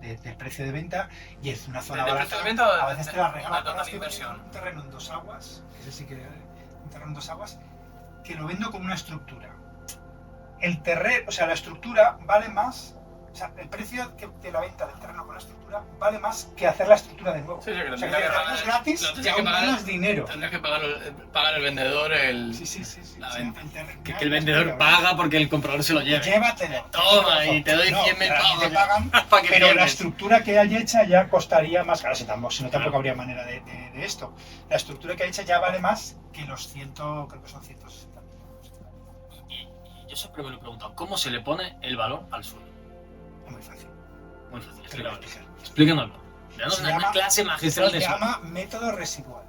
del precio de venta, y es una zona ¿Del barata. precio de venta o A veces te la de regalan. la total Ahora estoy inversión? vendiendo un terreno en Dos Aguas, que ese sí que un terreno en Dos Aguas, que lo vendo como una estructura. El terreno, o sea, la estructura vale más. O sea, el precio de la venta del terreno con la estructura vale más que hacer la estructura de nuevo. Sí, sí, que lo O sea, tendría que que el terreno es pagar. gratis Lo y tendría que aún pagar. ganas dinero. Tendrías que pagar el vendedor el. Sí. La O sea, venta. Que el vendedor paga porque el comprador se lo lleve. Llévatelo. Toma, y te doy No, 100.000 pero a ti pavos. te pagan, Para que pero la pierdes. estructura que hay hecha ya costaría más. Claro, si no tampoco habría manera de esto. La estructura que hay hecha ya vale más que los 100, creo que son 160 millones. Y yo siempre me lo he preguntado, ¿cómo se le pone el valor al suelo? Es muy fácil. Muy fácil, Te lo voy a explícanoslo. explicar. Explícanoslo. Danos Se una llama- clase magistral Se de eso. llama método residual.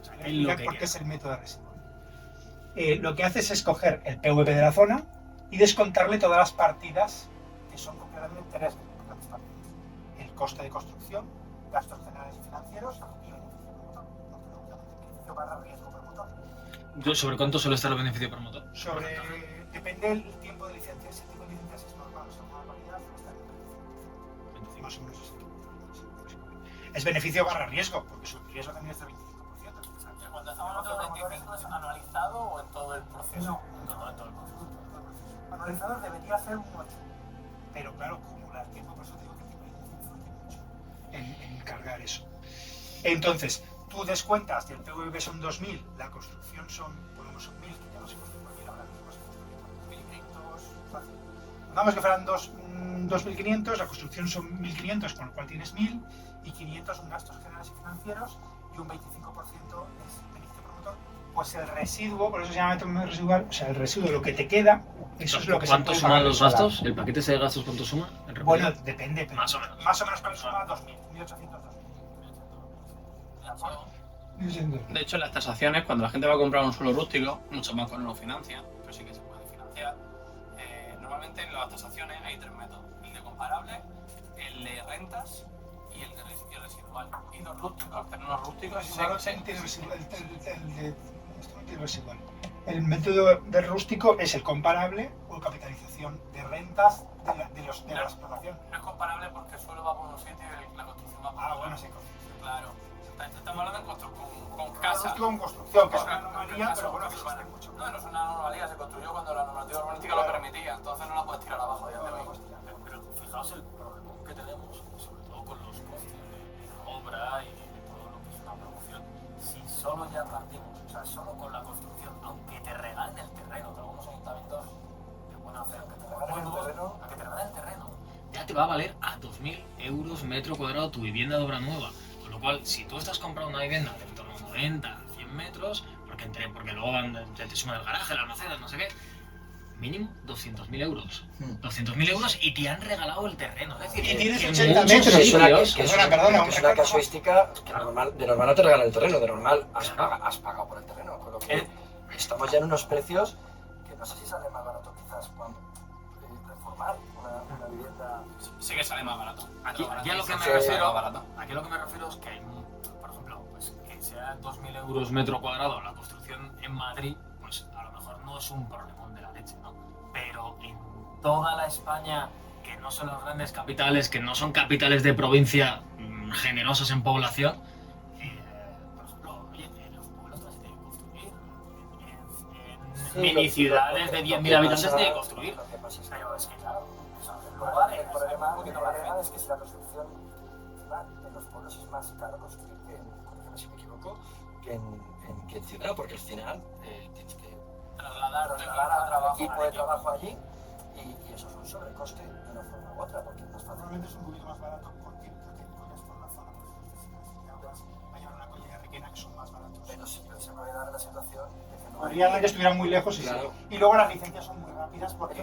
O sea, voy a Es lo explicar que por qué quiero. es el método residual. Lo que haces es coger el PVP de la zona y descontarle todas las partidas, que son concretamente 3 grandes partidas. El coste de construcción, gastos generales y financieros y beneficio promotor. Beneficio barra riesgo promotor. ¿Sobre cuánto suele estar el beneficio promotor? Depende del tiempo de licencia. Si el tiempo de licencias es normal o es una normalidad, está en 25. Más o menos es el tiempo de licencia. Es beneficio barra riesgo, porque su riesgo también es del 25%. Cuando estamos hablando de 25, ¿es anualizado o en todo el proceso? No, en todo el proceso. Anualizador debería ser un 8. Pero claro, acumular tiempo, por eso digo que el tiempo de licencia influye mucho en cargar eso. Entonces, tú descuentas que el PVP son 2.000, la construcción son 1.000, que ya no se construyen 1.000, ahora mismo se construyen 2.500, fácil. Vamos que fueran 2.500, la construcción son 1.500, con lo cual tienes 1.000, y 500 son gastos generales y financieros, y un 25% es beneficio promotor. Pues el residuo, por eso se llama método residual, o sea, el residuo, lo que te queda, eso es lo que se ¿Cuánto puede suman pagar los al solar. gastos? ¿El paquete ese de gastos cuánto suma? ¿En Bueno, realidad? depende, pero Más o menos. Más o menos cuál suma 2.000, 1.800, 2.000. De hecho, en las tasaciones, cuando la gente va a comprar un suelo rústico, muchos bancos no lo financian, pero sí que se puede financiar. Normalmente en las tasaciones hay 3 métodos: el de comparable, el de rentas y el de residual. Y los rústicos, los terrenos rústicos, El método del rústico es el comparable o capitalización notas de la explotación. No es comparable porque el suelo va por unos sitios y la construcción va por otros. Bueno, sí. Claro. Estamos hablando con Casa. casas. Estuvo en construcción, que es Con- una con anomalía, casas, pero bueno, con que casas. existe mucho. No, no es una anomalía, se construyó cuando la normativa urbanística lo permitía, entonces no la puedes tirar abajo a día de hoy. Pero fijaos el problemón que tenemos, sobre todo con los costes de la obra y de todo lo que es una promoción. Si solo ya partimos, o sea, solo con la construcción, aunque te regalen el terreno, de algunos ayuntamientos de buena fe, aunque te regalen el terreno, a que te regalen el terreno, ya te va a valer a 2.000 euros metro cuadrado tu vivienda de obra nueva. Con lo cual, si tú estás comprando una vivienda de en torno a 90, 100 metros, porque luego te suman el garaje, el almacén, no sé qué, mínimo 200.000 euros. 200.000 euros y te han regalado el terreno. Es decir, Y tienes que 80 muchos metros. sitios- Perdona, que es una casuística que de normal no te regalan el terreno, de normal has pagado por el terreno, con lo que estamos ya en unos precios que no sé si sale más barato quizás cuando reformar una vivienda. Sí que sale más barato. Aquí a lo que me Sí, refiero, barato. aquí a lo que me refiero es que hay, por ejemplo, pues, que sea 2.000 euros metro cuadrado la construcción en Madrid, pues a lo mejor no es un problemón de la leche, ¿no? Pero en toda la España, que no son las grandes capitales, que no son capitales de provincia generosas en población, por ejemplo, oye, en los pueblos también se tiene que construir, en mini ciudades de 10.000 habitantes se tiene que construir. Lo que pasa es que Pero es que claro, el problema es que si la construcción encima, en los pueblos es más caro construir corrígeme si me equivoco, que en ciudad, porque al final tienes que Trasladar trasladar equipo de trabajo allí y eso es un sobrecoste de una forma u otra, porque es más fácil. Normalmente es un poquito más barato porque coges por la zona, pues hay una colla de Requena que son más baratos. Pero sí, pero se puede dar la situación de que no Podría dar que estuvieran muy lejos y Claro. sí. Y luego las licencias son muy rápidas porque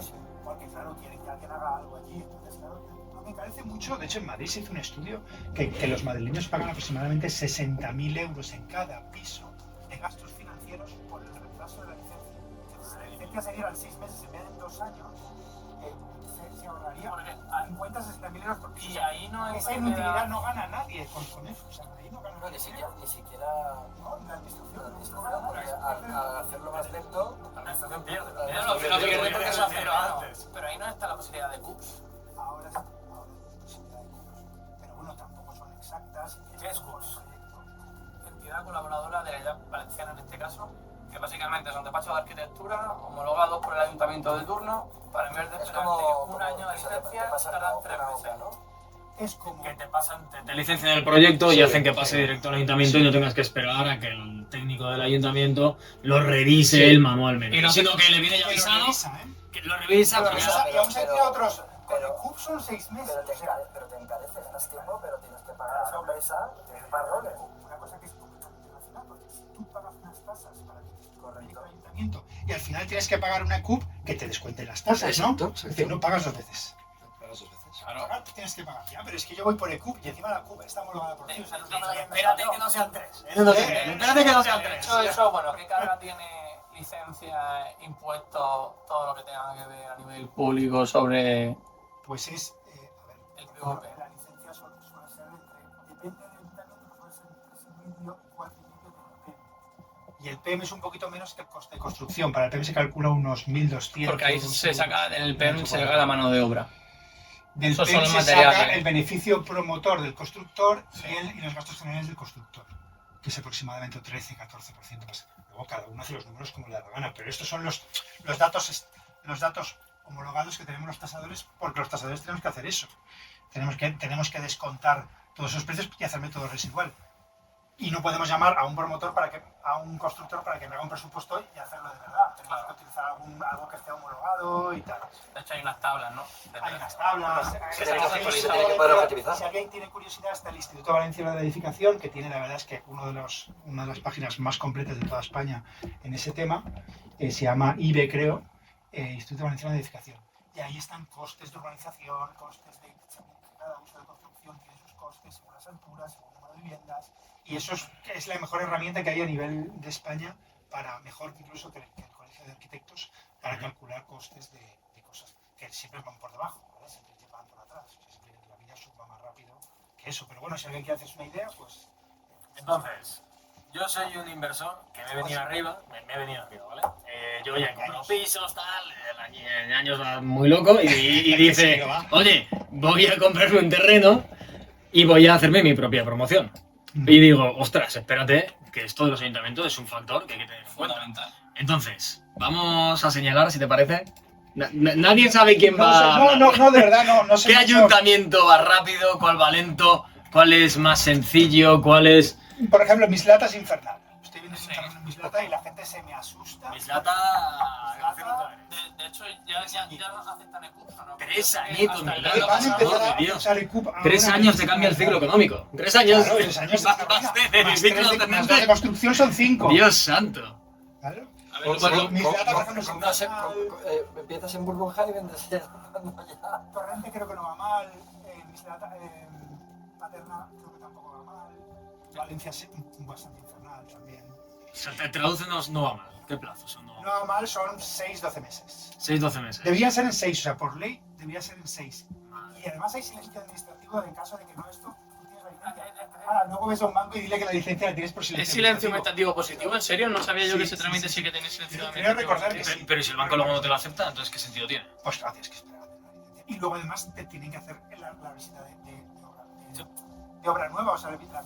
claro, quieren que alguien haga algo allí. Entonces, claro, me parece mucho. De hecho, en Madrid se hizo un estudio que los madrileños pagan aproximadamente 60.000 euros en cada piso de gastos financieros por el retraso de la licencia. Si la licencia se diera en 6 meses en vez de en 2 años, se ahorraría 50 60.000 euros por piso. Y ahí no hay Esa inutilidad no gana nadie con eso. O sea, ahí no gana No, nadie. ni siquiera No, la administración. la administración, porque al hacerlo más lento, la administración pierde. No, no pierde porque eso se hace antes. pero ahí no está la posibilidad de CUPS. Ahora sí, posibilidad de cosas. Pero bueno, tampoco son exactas. ¿Qué es CUPS? Entidad colaboradora de la Edad Valenciana en este caso, que básicamente son despachos de arquitectura homologados por el ayuntamiento de turno para en vez de es esperarte como un año de que se te licencia, pasa tardan 3 una meses. obra, ¿no? Es como Que te pasan, te licencian el proyecto y Sí, hacen que pase sí. directo al ayuntamiento y no tengas que esperar a que el técnico del ayuntamiento lo revise Sí. él manualmente. Y no- sino que le viene ya que lo avisado, revisa, que lo revisa, Lo pues revisa, ya. y aún se pero- tiene otros. Con el pero- CUP son 6 meses. Pero te encarece, ganas tiempo, pero tienes que pagar a esa empresa, tienes que pagar doble. Una cosa que es completamente relacionada, porque si tú pagas unas tasas para que te Correcto. el ayuntamiento y al final tienes que pagar una CUP que te descuente las tasas, Exacto, ¿no? exacto. Es decir, no pagas 2 veces. Pagas 2 veces. Pagar, tienes que pagar. Ya, pero es que yo voy por el CUP y encima la CUP está homologada por ti. O sea, no me Espérate que no sean 3. Espérate que no sean 3. Eso, bueno, ¿qué carga tiene licencia, impuestos, todo lo que tenga que ver a nivel público sobre Pues es, a ver, el por ejemplo, PVP? la licencia suele ser depende del ayuntamiento, pero puede ser entre 3,5 y 4,5 del PEM. Y el PEM es un poquito menos que el coste de construcción. Para el PEM se calcula unos 1.200. Porque ahí se saca, en el PEM se saca la mano de obra. Del Esos PEM son los se materiales. saca el beneficio promotor del constructor Sí. y los gastos generales del constructor, que es aproximadamente un 13-14% más. Luego cada uno hace los números como le da la gana, pero estos son los datos homologados que tenemos los tasadores, porque los tasadores tenemos que hacer eso. Tenemos que descontar todos esos precios y hacer método residual. Y no podemos llamar a un promotor a un constructor para que me haga un presupuesto y hacerlo de verdad. Tenemos que utilizar algo que esté homologado y tal. De hecho, hay unas tablas, ¿no? Hay unas tablas. Se tiene que actualizar. Tiene que poder objetivizar. Si alguien tiene curiosidad, está el Instituto Valenciano de la Edificación, que tiene, la verdad es que una de las páginas más completas de toda España en ese tema. Se llama IBE, creo, Instituto Valenciano de Edificación. Y ahí están costes de urbanización, costes de cada uso de construcción, tiene sus costes según las alturas, según el número de viviendas. Y eso es la mejor herramienta que hay a nivel de España, para mejor incluso que el Colegio de Arquitectos, para calcular costes de cosas que siempre van por debajo, ¿verdad? Siempre van por atrás. O sea, siempre la vida va más rápido que eso. Pero bueno, si alguien quiere hacerse una idea, pues... Entonces, Yo soy un inversor que me he venido arriba, ¿vale? Yo ya he comprado pisos, tal, en años va muy loco y dice, oye, voy a comprarme un terreno y voy a hacerme mi propia promoción. Y digo, ostras, espérate, que esto de los ayuntamientos es un factor que hay que tener en cuenta. Fundamental. Entonces, vamos a señalar, si te parece. Nadie sabe quién va. No, de verdad, no sé. ¿Qué ayuntamiento va rápido? ¿Cuál va lento? ¿Cuál es más sencillo? ¿Cuál es...? Por ejemplo, Mislata es infernal. Estoy viendo en Mislata y la gente se me asusta. Mislata... De hecho, ya no aceptan el curso, ¿no? 3 añitos, Hasta el Milán, año por Van a favor, empezar de a Dios. usar el CUP ahora 3 años te cambia el ciclo económico. 3 años. Claro, 3 años de Más ciclo más 2 de construcción son 5. Dios santo. Claro. A ver, bueno, Mislata, por ejemplo, Empiezas en burbuja y vendes ya. Torrente creo que no va mal. Mislata, Paterna creo que tampoco va mal. Valencia es bastante infernal también. O sea, tradúcenos, no va mal. ¿Qué plazos son? No va mal, son 6-12 meses. 6-12 meses. Debían ser en 6, o sea, por ley debía ser en 6. Y además hay silencio administrativo en caso de que no esto. Tú tienes la licencia. Ahora, luego ves a un banco y dile que la licencia la tienes por silencio. ¿es silencio administrativo positivo? ¿En serio? No sabía yo que ese trámite sí que tenía silencio Creo administrativo. recordar que sí. Pero si el banco luego no te lo acepta, entonces ¿qué sentido tiene? Pues claro, tienes que esperar a tener la licencia. Y luego además te tienen que hacer la visita de obra nueva, o sea, la visita en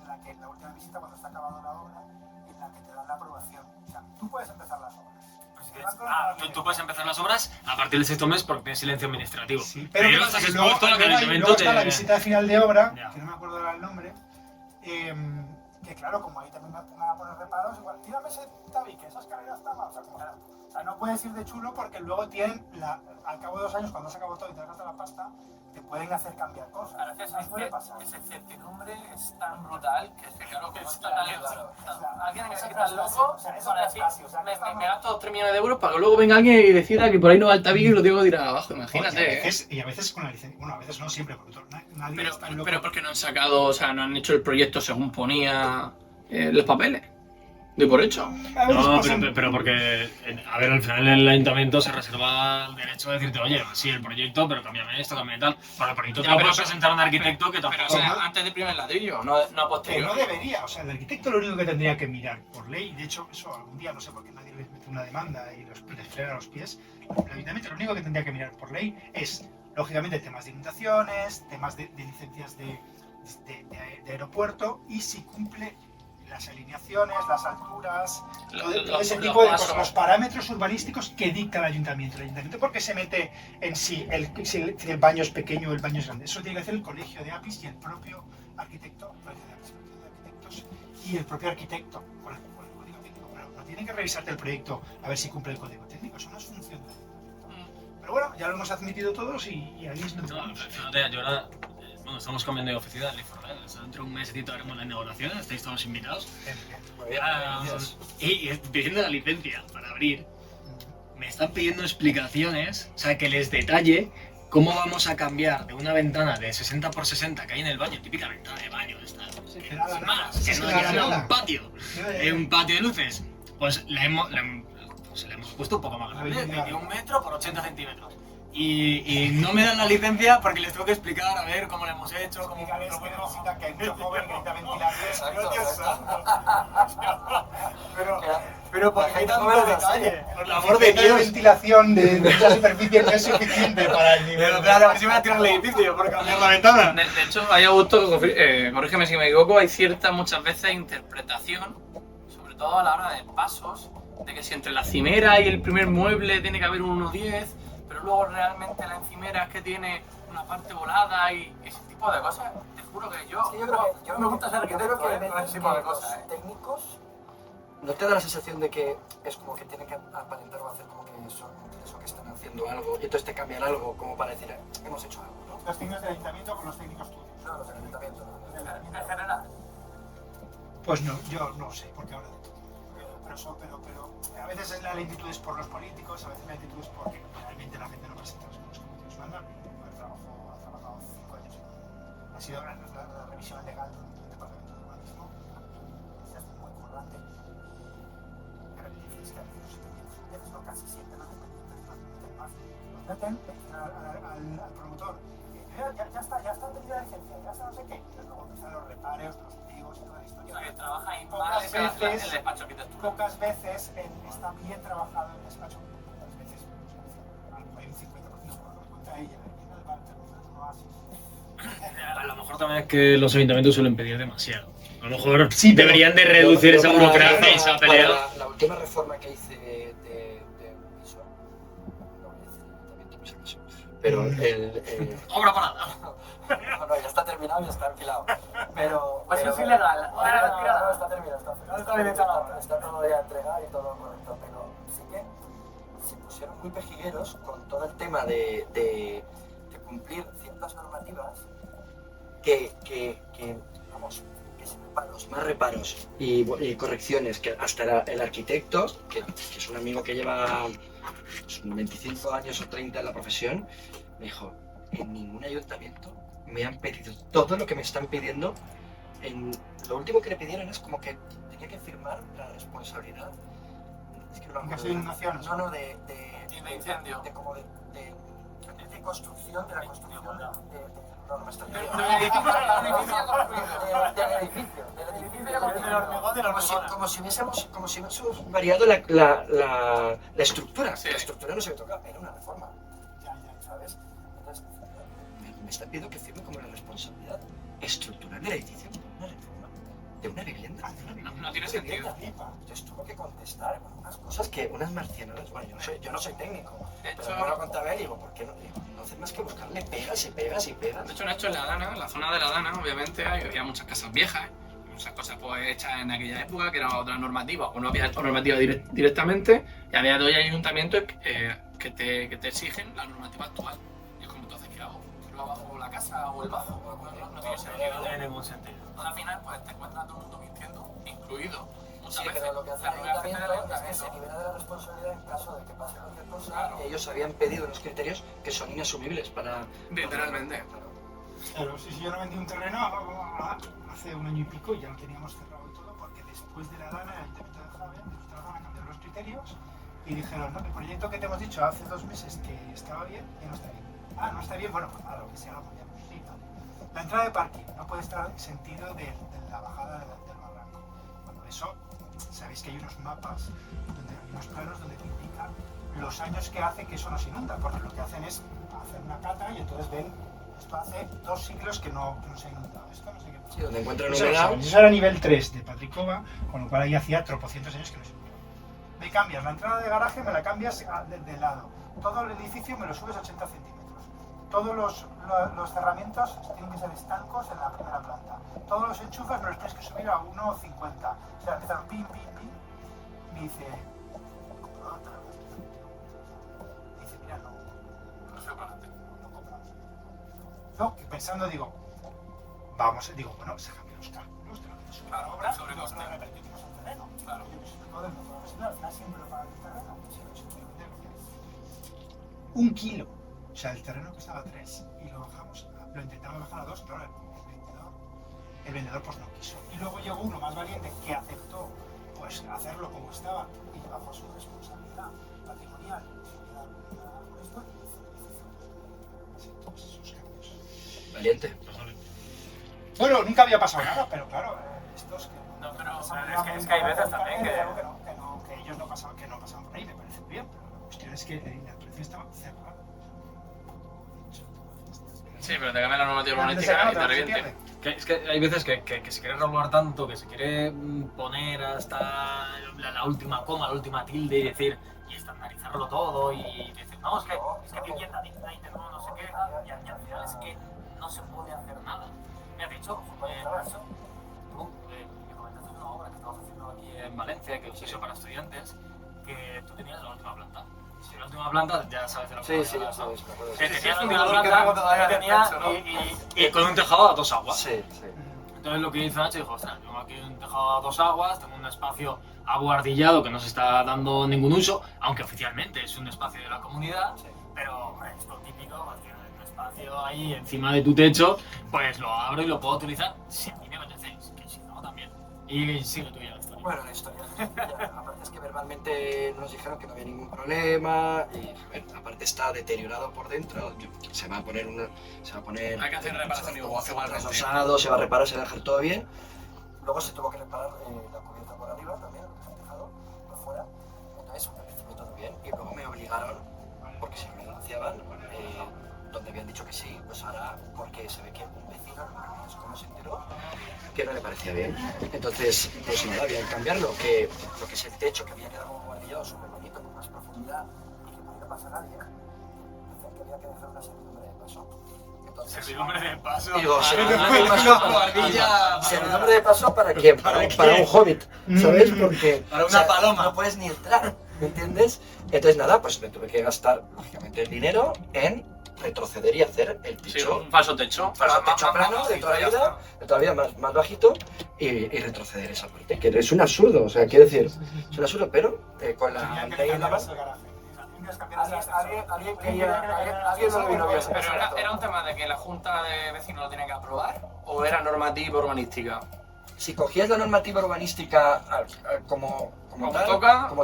la que la última visita cuando está acabando la obra, en la que te dan la aprobación. O sea, tú puedes empezar las obras. El banco no te la Tú puedes empezar las obras a partir del 6º mes porque tienes silencio administrativo. Sí, pero pero estás luego, expuesto a que el luego ayuntamiento está la visita de final de obra, Ya. que no me acuerdo ahora el nombre, que claro, como ahí también me van a poner reparos, igual, tírame ese tabique, esa escalera está mal, o sea, no puedes ir de chulo porque luego tienen, al cabo de 2 años, cuando has acabado todo y te has gastado la pasta, te pueden hacer cambiar cosas. A veces Nos puede pasar. esa incertidumbre es tan brutal que es que claro que está Claro. alguien que se Esa quita frase, loco o sea, esa para decir, frase, o sea, me gasto 3 millones de euros para que luego venga alguien y decida que por ahí no va el tabique y lo tengo que tirar abajo, imagínate. Y a veces con la licencia, bueno, a veces no, siempre, porque nadie Pero, está loco. pero porque no han sacado, o sea, no han hecho el proyecto según ponía los papeles. Doy por hecho. A veces No, pasan- pero porque, a ver, al final el ayuntamiento se reserva el derecho de decirte, oye, sí, el proyecto, pero cámbiame esto, cámbiame tal. Para el proyecto te Ya, lo pero puede eso- presentar un arquitecto que Pero, tampoco... o sea, antes del primer ladrillo, no a Que no posteriori. debería, o sea, el arquitecto lo único que tendría que mirar por ley, de hecho, eso algún día no sé por qué nadie les mete una demanda y les frena los pies, el ayuntamiento lo único que tendría que mirar por ley es, lógicamente, temas de inundaciones, temas de licencias de aeropuerto y si cumple las alineaciones, las alturas, todo ese tipo de cosas, los parámetros urbanísticos que dicta el ayuntamiento. El ayuntamiento porque se mete en si el baño es pequeño o el baño es grande. Eso tiene que hacer el colegio de APIs y el propio arquitecto, el colegio de APIs, el colegio de arquitectos y el propio arquitecto con el código técnico. Pero no tienen que revisarte el proyecto a ver si cumple el código técnico. Eso no es función del ayuntamiento. Pero bueno, ya lo hemos admitido todos y ahí es donde No, vamos. fíjate, yo ahora... Bueno, estamos cambiando de oficina, dentro de un mesecito haremos la inauguración, estáis todos invitados. Muy bien, gracias. Y pidiendo la licencia para abrir, me están pidiendo explicaciones, o sea, que les detalle cómo vamos a cambiar de una ventana de 60 por 60 que hay en el baño, típica ventana de baño, esta, nada, más, que sí, no nada, es nada. un patio, un patio de luces. Pues le hemos puesto un poco más grande, 21 metros por 80 centímetros. Y no me dan la licencia porque les tengo que explicar a ver cómo lo hemos hecho, cómo Explícales lo que podemos... necesitan que hay mucho joven que necesita ventilar. Exacto, Dios exacto. santo. Pero La ¿por qué gente tanto joven es detalle? Por el amor de La Dios. ventilación de esa superficie no es suficiente para el nivel. Pero claro, a ver si me voy a tirar el edificio por cambiar la ventana. De hecho, hay Augusto, corrígeme si me equivoco, hay cierta muchas veces interpretación, sobre todo a la hora de pasos, de que si entre la cimera y el primer mueble tiene que haber un 1,10, pero luego realmente la encimera es que tiene una parte volada y ese tipo de cosas. Te juro que yo, Es que yo creo que no me gusta ser arquitecto creo con ese tipo de cosas. los técnicos no te da la sensación de que es como que tienen que aparentar o hacer como que son eso que están haciendo algo y entonces te cambian algo como para decir hemos hecho algo, ¿no? Los técnicos del ayuntamiento con los técnicos tuyos. No, los del ayuntamiento. En general. Pues no, yo no sé, porque hablo de todo. Pero a veces la lentitud es por los políticos, a veces la lentitud es porque realmente la gente no presenta los números como Dios manda. Ha trabajado 5 años ha sido la revisión legal de un departamento de urbanismo, se hace muy currante. Pero es que a veces no casi siempre los dependientes más. Los meten, le dicen al promotor, ya está tenida la licencia, ya está no sé qué. Entonces luego empiezan los reparos, los pliegos y toda la historia. O sea, que trabaja ahí Pocas más en veces- el despacho de arquitectura. Pocas veces está bien trabajado el despacho, pocas veces, a lo mejor hay un 50% contra ella, y en el bar tenemos un oasis. A lo mejor también es que los ayuntamientos suelen pedir demasiado. A lo mejor Sí, pero- deberían de reducir esa Yo burocracia y esa para pelea. la última reforma que hice de un piso, no voy a decir ayuntamiento por si acaso, pero Obra parada. no, ya está terminado, ya está alquilado. Pero. Pues pero- es ilegal. No, está terminado, está todo ya entregado y todo correcto. Pero sí que se pusieron muy pejigueros con todo el tema de cumplir ciertas normativas que vamos, que se para los más reparos y correcciones que hasta el arquitecto, que es un amigo que lleva pues, 25 años o 30 en la profesión, me dijo, en ningún ayuntamiento me han pedido todo lo que me están pidiendo. Lo último que le pidieron es como que tenía que firmar la responsabilidad. Es que no lo En caso acuerdo. de inundaciones. No, de incendio. de construcción, de la construcción no me está Del edificio como si hubiésemos variado la estructura. Sí. La estructura no se toca, era una reforma. ¿Sabes? Entonces, me están pidiendo que firme como la responsabilidad estructural del edificio, una reforma de una vivienda. No tiene sentido. Entonces tuvo que contestar con unas cosas que unas marcianadas. Bueno, yo no soy técnico, De pero hecho- me lo contaba él y digo, ¿por qué no? Digo, no hace más que buscarle pegas y pegas y pegas. De hecho, en la Dana, en la zona de la Dana, obviamente había muchas casas viejas, muchas cosas pues hechas en aquella época, que era otra normativa, o no había normativa directamente, y a día de hoy hay ayuntamientos que te exigen la normativa actual. Y es como, entonces, ¿qué hago? ¿Lo hago la casa o el bajo? No tiene sentido. No tiene ningún sentido. Al final, pues te encuentras a todo el mundo mintiendo, incluido muchas Sí, veces. pero lo que hace la el propia gente del ayuntamiento es que se ayuntamiento. libera de la responsabilidad en caso de que pase cualquier cosa. Claro. Ellos habían pedido unos criterios que son inasumibles para... Literalmente. Claro, si yo no vendí un terreno hace un año y pico y ya lo teníamos cerrado y todo, porque después de la Dana, el Ayuntamiento de Jaén, después de la Dana cambiaron los criterios y dijeron, no, el proyecto que te hemos dicho hace 2 meses que estaba bien, ya no está bien. Ah, no está bien, bueno, pues nada, lo que sea, lo cambiamos. Sí, tal. La entrada de parking no puede estar en sentido de la bajada del barranco. Bueno, eso, sabéis que hay unos mapas, donde hay unos planos donde te indican los años que hace que eso no se inunda, porque lo que hacen es hacer una cata y entonces ven, esto hace 2 siglos que no se ha inundado, esto no sé qué pasa. Sí, donde encuentran Eso lo humedad. saben. Eso era nivel 3 de Patricova, con lo cual ahí hacía tropocientos años que no se inundaba. Me cambias la entrada de garaje, me la cambias de lado. Todo el edificio me lo subes 80 centímetros. Todos los cerramientos tienen que ser estancos en la primera planta. Todos los enchufes me los tienes que subir a 1,50. O sea, empezaron pim, pim, pim. Me dice, mira, No sé para adelante. no compramos. Yo, pensando, digo, bueno, se cambian los cálculos de lo que es una Claro, obra, sobre coste. lo repercutimos en terreno. Claro. Yo me explico del mundo profesional, al final siempre lo paga el terreno. Sí, lo he hecho, un kilo. O sea, el terreno costaba 3 y lo bajamos, lo intentamos bajar a 2, pero el vendedor pues no quiso. Y luego llegó uno más valiente que aceptó pues hacerlo como estaba y bajo su responsabilidad patrimonial con esto y hizo el edificio. Así, todos esos cambios. Valiente. Bueno, nunca había pasado nada, pero claro, estos que... No, pero es que hay veces también que- que ellos no pasaban por ahí, me parece muy bien, pero la cuestión es que la operación estaba cerrada. Sí, pero te cambian la normativa Antes de urbanística y te sacar otra, se reviente. pierde. Es que hay veces que se quiere regular tanto, que se quiere poner hasta la última coma, la última tilde y decir, y estandarizarlo todo y decir, no, es que vivienda digna y tenemos no sé qué, y al final es que no se puede hacer nada. Mira, de hecho, tú me comentaste una obra que estabas haciendo aquí en Valencia, que se hizo para estudiantes, que tú tenías la última planta. Si la última planta, ya sabes de lo que Sí, voy a sí, hablar, ya sabes, me acuerdo. Que Sí, tenías sí, la última sí, que planta todavía y tenía hecho, ¿no? y con un tejado a 2 aguas. Sí, sí. Entonces lo que hizo Nacho dijo, ostras, tengo aquí un tejado a 2 aguas, tengo un espacio abuhardillado que no se está dando ningún uso, aunque oficialmente es un espacio de la comunidad, pero hombre, es lo típico, pues tienes un espacio ahí encima de tu techo, pues lo abro y lo puedo utilizar si a mí me apetece, que si no también. Y sigue tuya la historia. Bueno, la historia. Aparte es que verbalmente nos dijeron que no había ningún problema y a ver, aparte está deteriorado por dentro. Se va a poner Hay que hacer reparación igualmente. rosado, se va a reparar, se va a dejar todo bien. Luego se tuvo que reparar la cubierta por arriba también, el tejado por fuera. Entonces, al principio todo bien y luego me obligaron, porque si no me denunciaban, donde habían dicho que sí, pues ahora, porque se ve que un vecino, no sé cómo se enteró, que no le parecía bien. Entonces, pues nada, había que cambiarlo, que lo que es el techo, que había quedado guardillado súper bonito, con más profundidad y que no iba a pasar a nadie, decían que había que dejar una servidumbre de paso. Entonces, Servidumbre de paso. digo, servidumbre de paso, servidumbre de paso ¿para quién? Para un hobbit, ¿sabes? Porque Para una paloma. no puedes ni entrar, ¿me entiendes? Entonces nada, pues me tuve que gastar, lógicamente, el dinero en retroceder y hacer el Sí, techo. un falso techo. Para techo plano de toda la vida, más bajito y retroceder esa parte, que es un absurdo, o sea, quiero decir, es un absurdo, pero con la ley en la mano, alguien no lo vino bien. Pero era un tema de que la junta de vecinos lo tenía que aprobar o era normativa urbanística. Si cogías la normativa urbanística como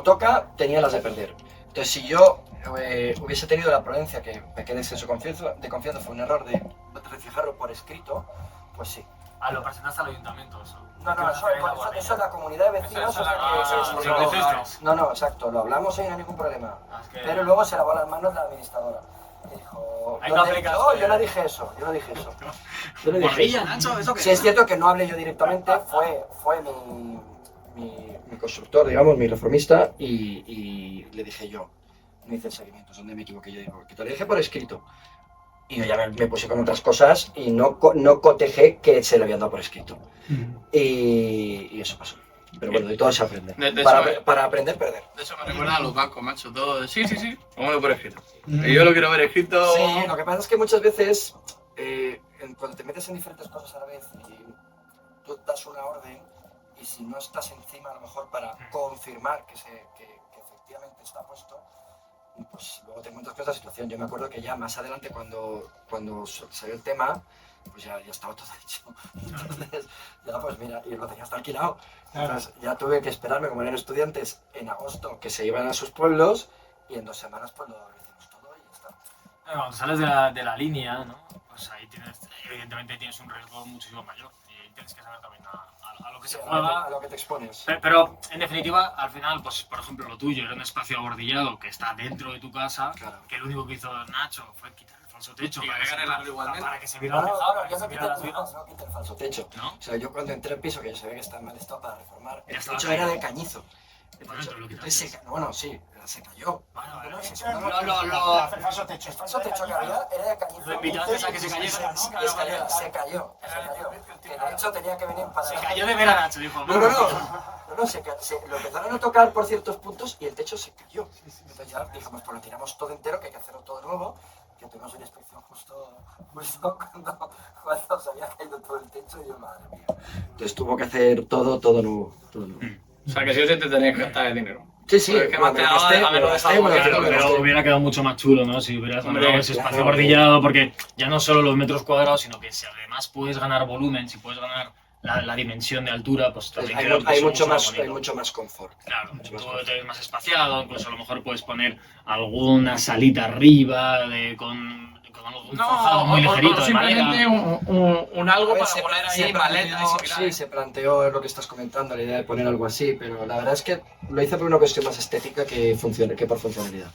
toca, tenía las de perder. Entonces, si yo hubiese tenido la prudencia, que me quede exceso de confianza, fue un error de reflejarlo por escrito, pues sí. Ah, lo presentaste al ayuntamiento eso. No, eso es la comunidad de vecinos. No, exacto, lo hablamos y no hay ningún problema. Pero luego se lavó las manos la administradora. Y dijo, yo no dije eso. Nacho, ¿eso qué? Sí, es cierto que no hablé yo directamente, fue mi constructor, digamos, mi reformista, y le dije yo, no hice el seguimiento, es donde me equivoqué yo, digo, que te lo dije por escrito. Y yo ya me puse con otras cosas y no cotejé que se le habían dado por escrito. Y eso pasó. Pero bueno, de todo se aprende. Para aprender, perder. De hecho, me recuerda a los bancos, macho. Todo. Sí. Póngalo por escrito. Y yo lo quiero ver escrito. Sí, lo que pasa es que muchas veces, cuando te metes en diferentes cosas a la vez y tú das una orden, y si no estás encima, a lo mejor para confirmar que efectivamente está puesto, pues luego te encuentras con esta situación. Yo me acuerdo que ya más adelante, cuando salió el tema, pues ya estaba todo hecho. Entonces, ya pues mira, y lo tenía hasta alquilado. Entonces ya tuve que esperarme, como eran estudiantes, en agosto, que se iban a sus pueblos, y en 2 semanas pues lo hicimos todo y ya está. Cuando sales de la línea, ¿no? Pues ahí evidentemente tienes un riesgo muchísimo mayor. Y tienes que saber también a lo que se juega. A lo que te expones. Pero, en definitiva, al final, pues por ejemplo, lo tuyo era un espacio abordillado que está dentro de tu casa, Claro. que lo único que hizo Nacho fue quitar el falso techo Y agregar el aro igualmente. para que se viera reflejado, para que se viera las vigas. No quité el falso techo. ¿No? O sea, yo cuando entré al piso, que ya se ve que está en mal estado para reformar, Ya el estaba techo caído. era de cañizo. Bueno, entonces lo quitaste. Entonces bueno, sí, se cayó. Bueno, El falso techo. falso techo que había era de cañizo. Lo invitaste a que se cayese, ¿no? Se cayó. Que de hecho tenía que venir para... Se cayó de ver a Nacho, dijo. No, lo empezaron a tocar por ciertos puntos y el techo se cayó. Entonces ya dijimos, pues lo tiramos todo entero, que hay que hacerlo todo nuevo, que tuvimos una inspección justo cuando se había caído todo el techo y yo, madre mía. Entonces tuvo que hacer todo nuevo. O sea, que sí o sí te tenías que gastar el dinero. Sí, Pero es que más te daba de haberlo dejado Claro, porque- pero hubiera quedado mucho más chulo, ¿no? Si hubieras Hombre, ganado ese espacio bordillado, porque ya no solo los metros cuadrados, sino que si además puedes ganar volumen, si puedes ganar la dimensión de altura, pues también queda Hay mucho bonito. más confort. Claro, mucho tú más te confort. ves más espaciado, incluso a lo mejor puedes poner alguna salita arriba con algún forjado muy ligerito de simplemente madera. un algo A ver, para poner ahí maletas y similares. Sí, se planteó lo que estás comentando, la idea de poner algo así, pero la verdad es que lo hice por una cuestión más estética que por funcionalidad.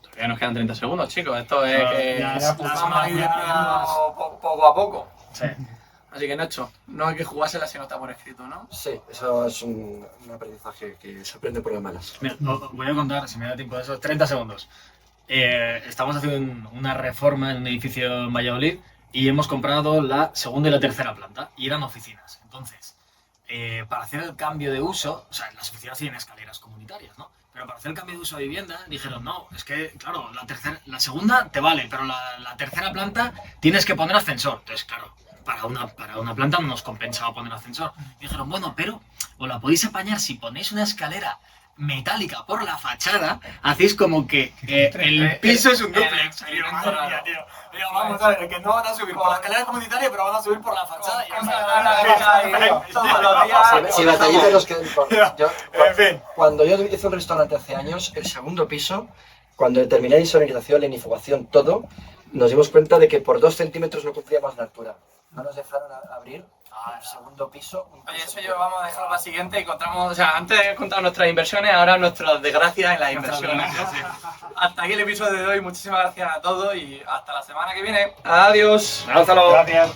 Todavía nos quedan 30 segundos, chicos. Esto es que Las vamos a ir máquinas- poco a poco. Sí. Así que, Nacho, no hay que jugársela si no está por escrito, ¿no? Sí, eso es un aprendizaje que se aprende por las malas. Mira, os voy a contar, si me da tiempo de esos 30 segundos. Estamos haciendo una reforma en un edificio en Valladolid y hemos comprado la segunda y la tercera planta y eran oficinas. Entonces, para hacer el cambio de uso, o sea, las oficinas tienen escaleras comunitarias, ¿no? Pero para hacer el cambio de uso de vivienda dijeron, no, es que, claro, la segunda te vale, pero la tercera planta tienes que poner ascensor. Entonces, claro, para una planta no nos compensaba poner ascensor. Dijeron, bueno, pero os la podéis apañar si ponéis una escalera metálica por la fachada, hacéis como que el piso es un duplex. Digo, madre mía, tío. Digo, vamos a ver, que no van a subir por la escalera comunitaria, pero van a subir por la fachada. Todos los días. Si batallitas los que... En fin. Cuando yo hice un restaurante hace años, el segundo piso, cuando terminé la insonorización, la inifugación, todo, nos dimos cuenta de que por 2 centímetros no cumplíamos la altura. No nos dejaron abrir el segundo piso. Oye, eso yo vamos a dejarlo para la siguiente y contamos, o sea, antes he contado nuestras inversiones, ahora nuestras desgracias en las inversiones. Hasta aquí el episodio de hoy, muchísimas gracias a todos y hasta la semana que viene. Adiós. Hasta luego. Gracias.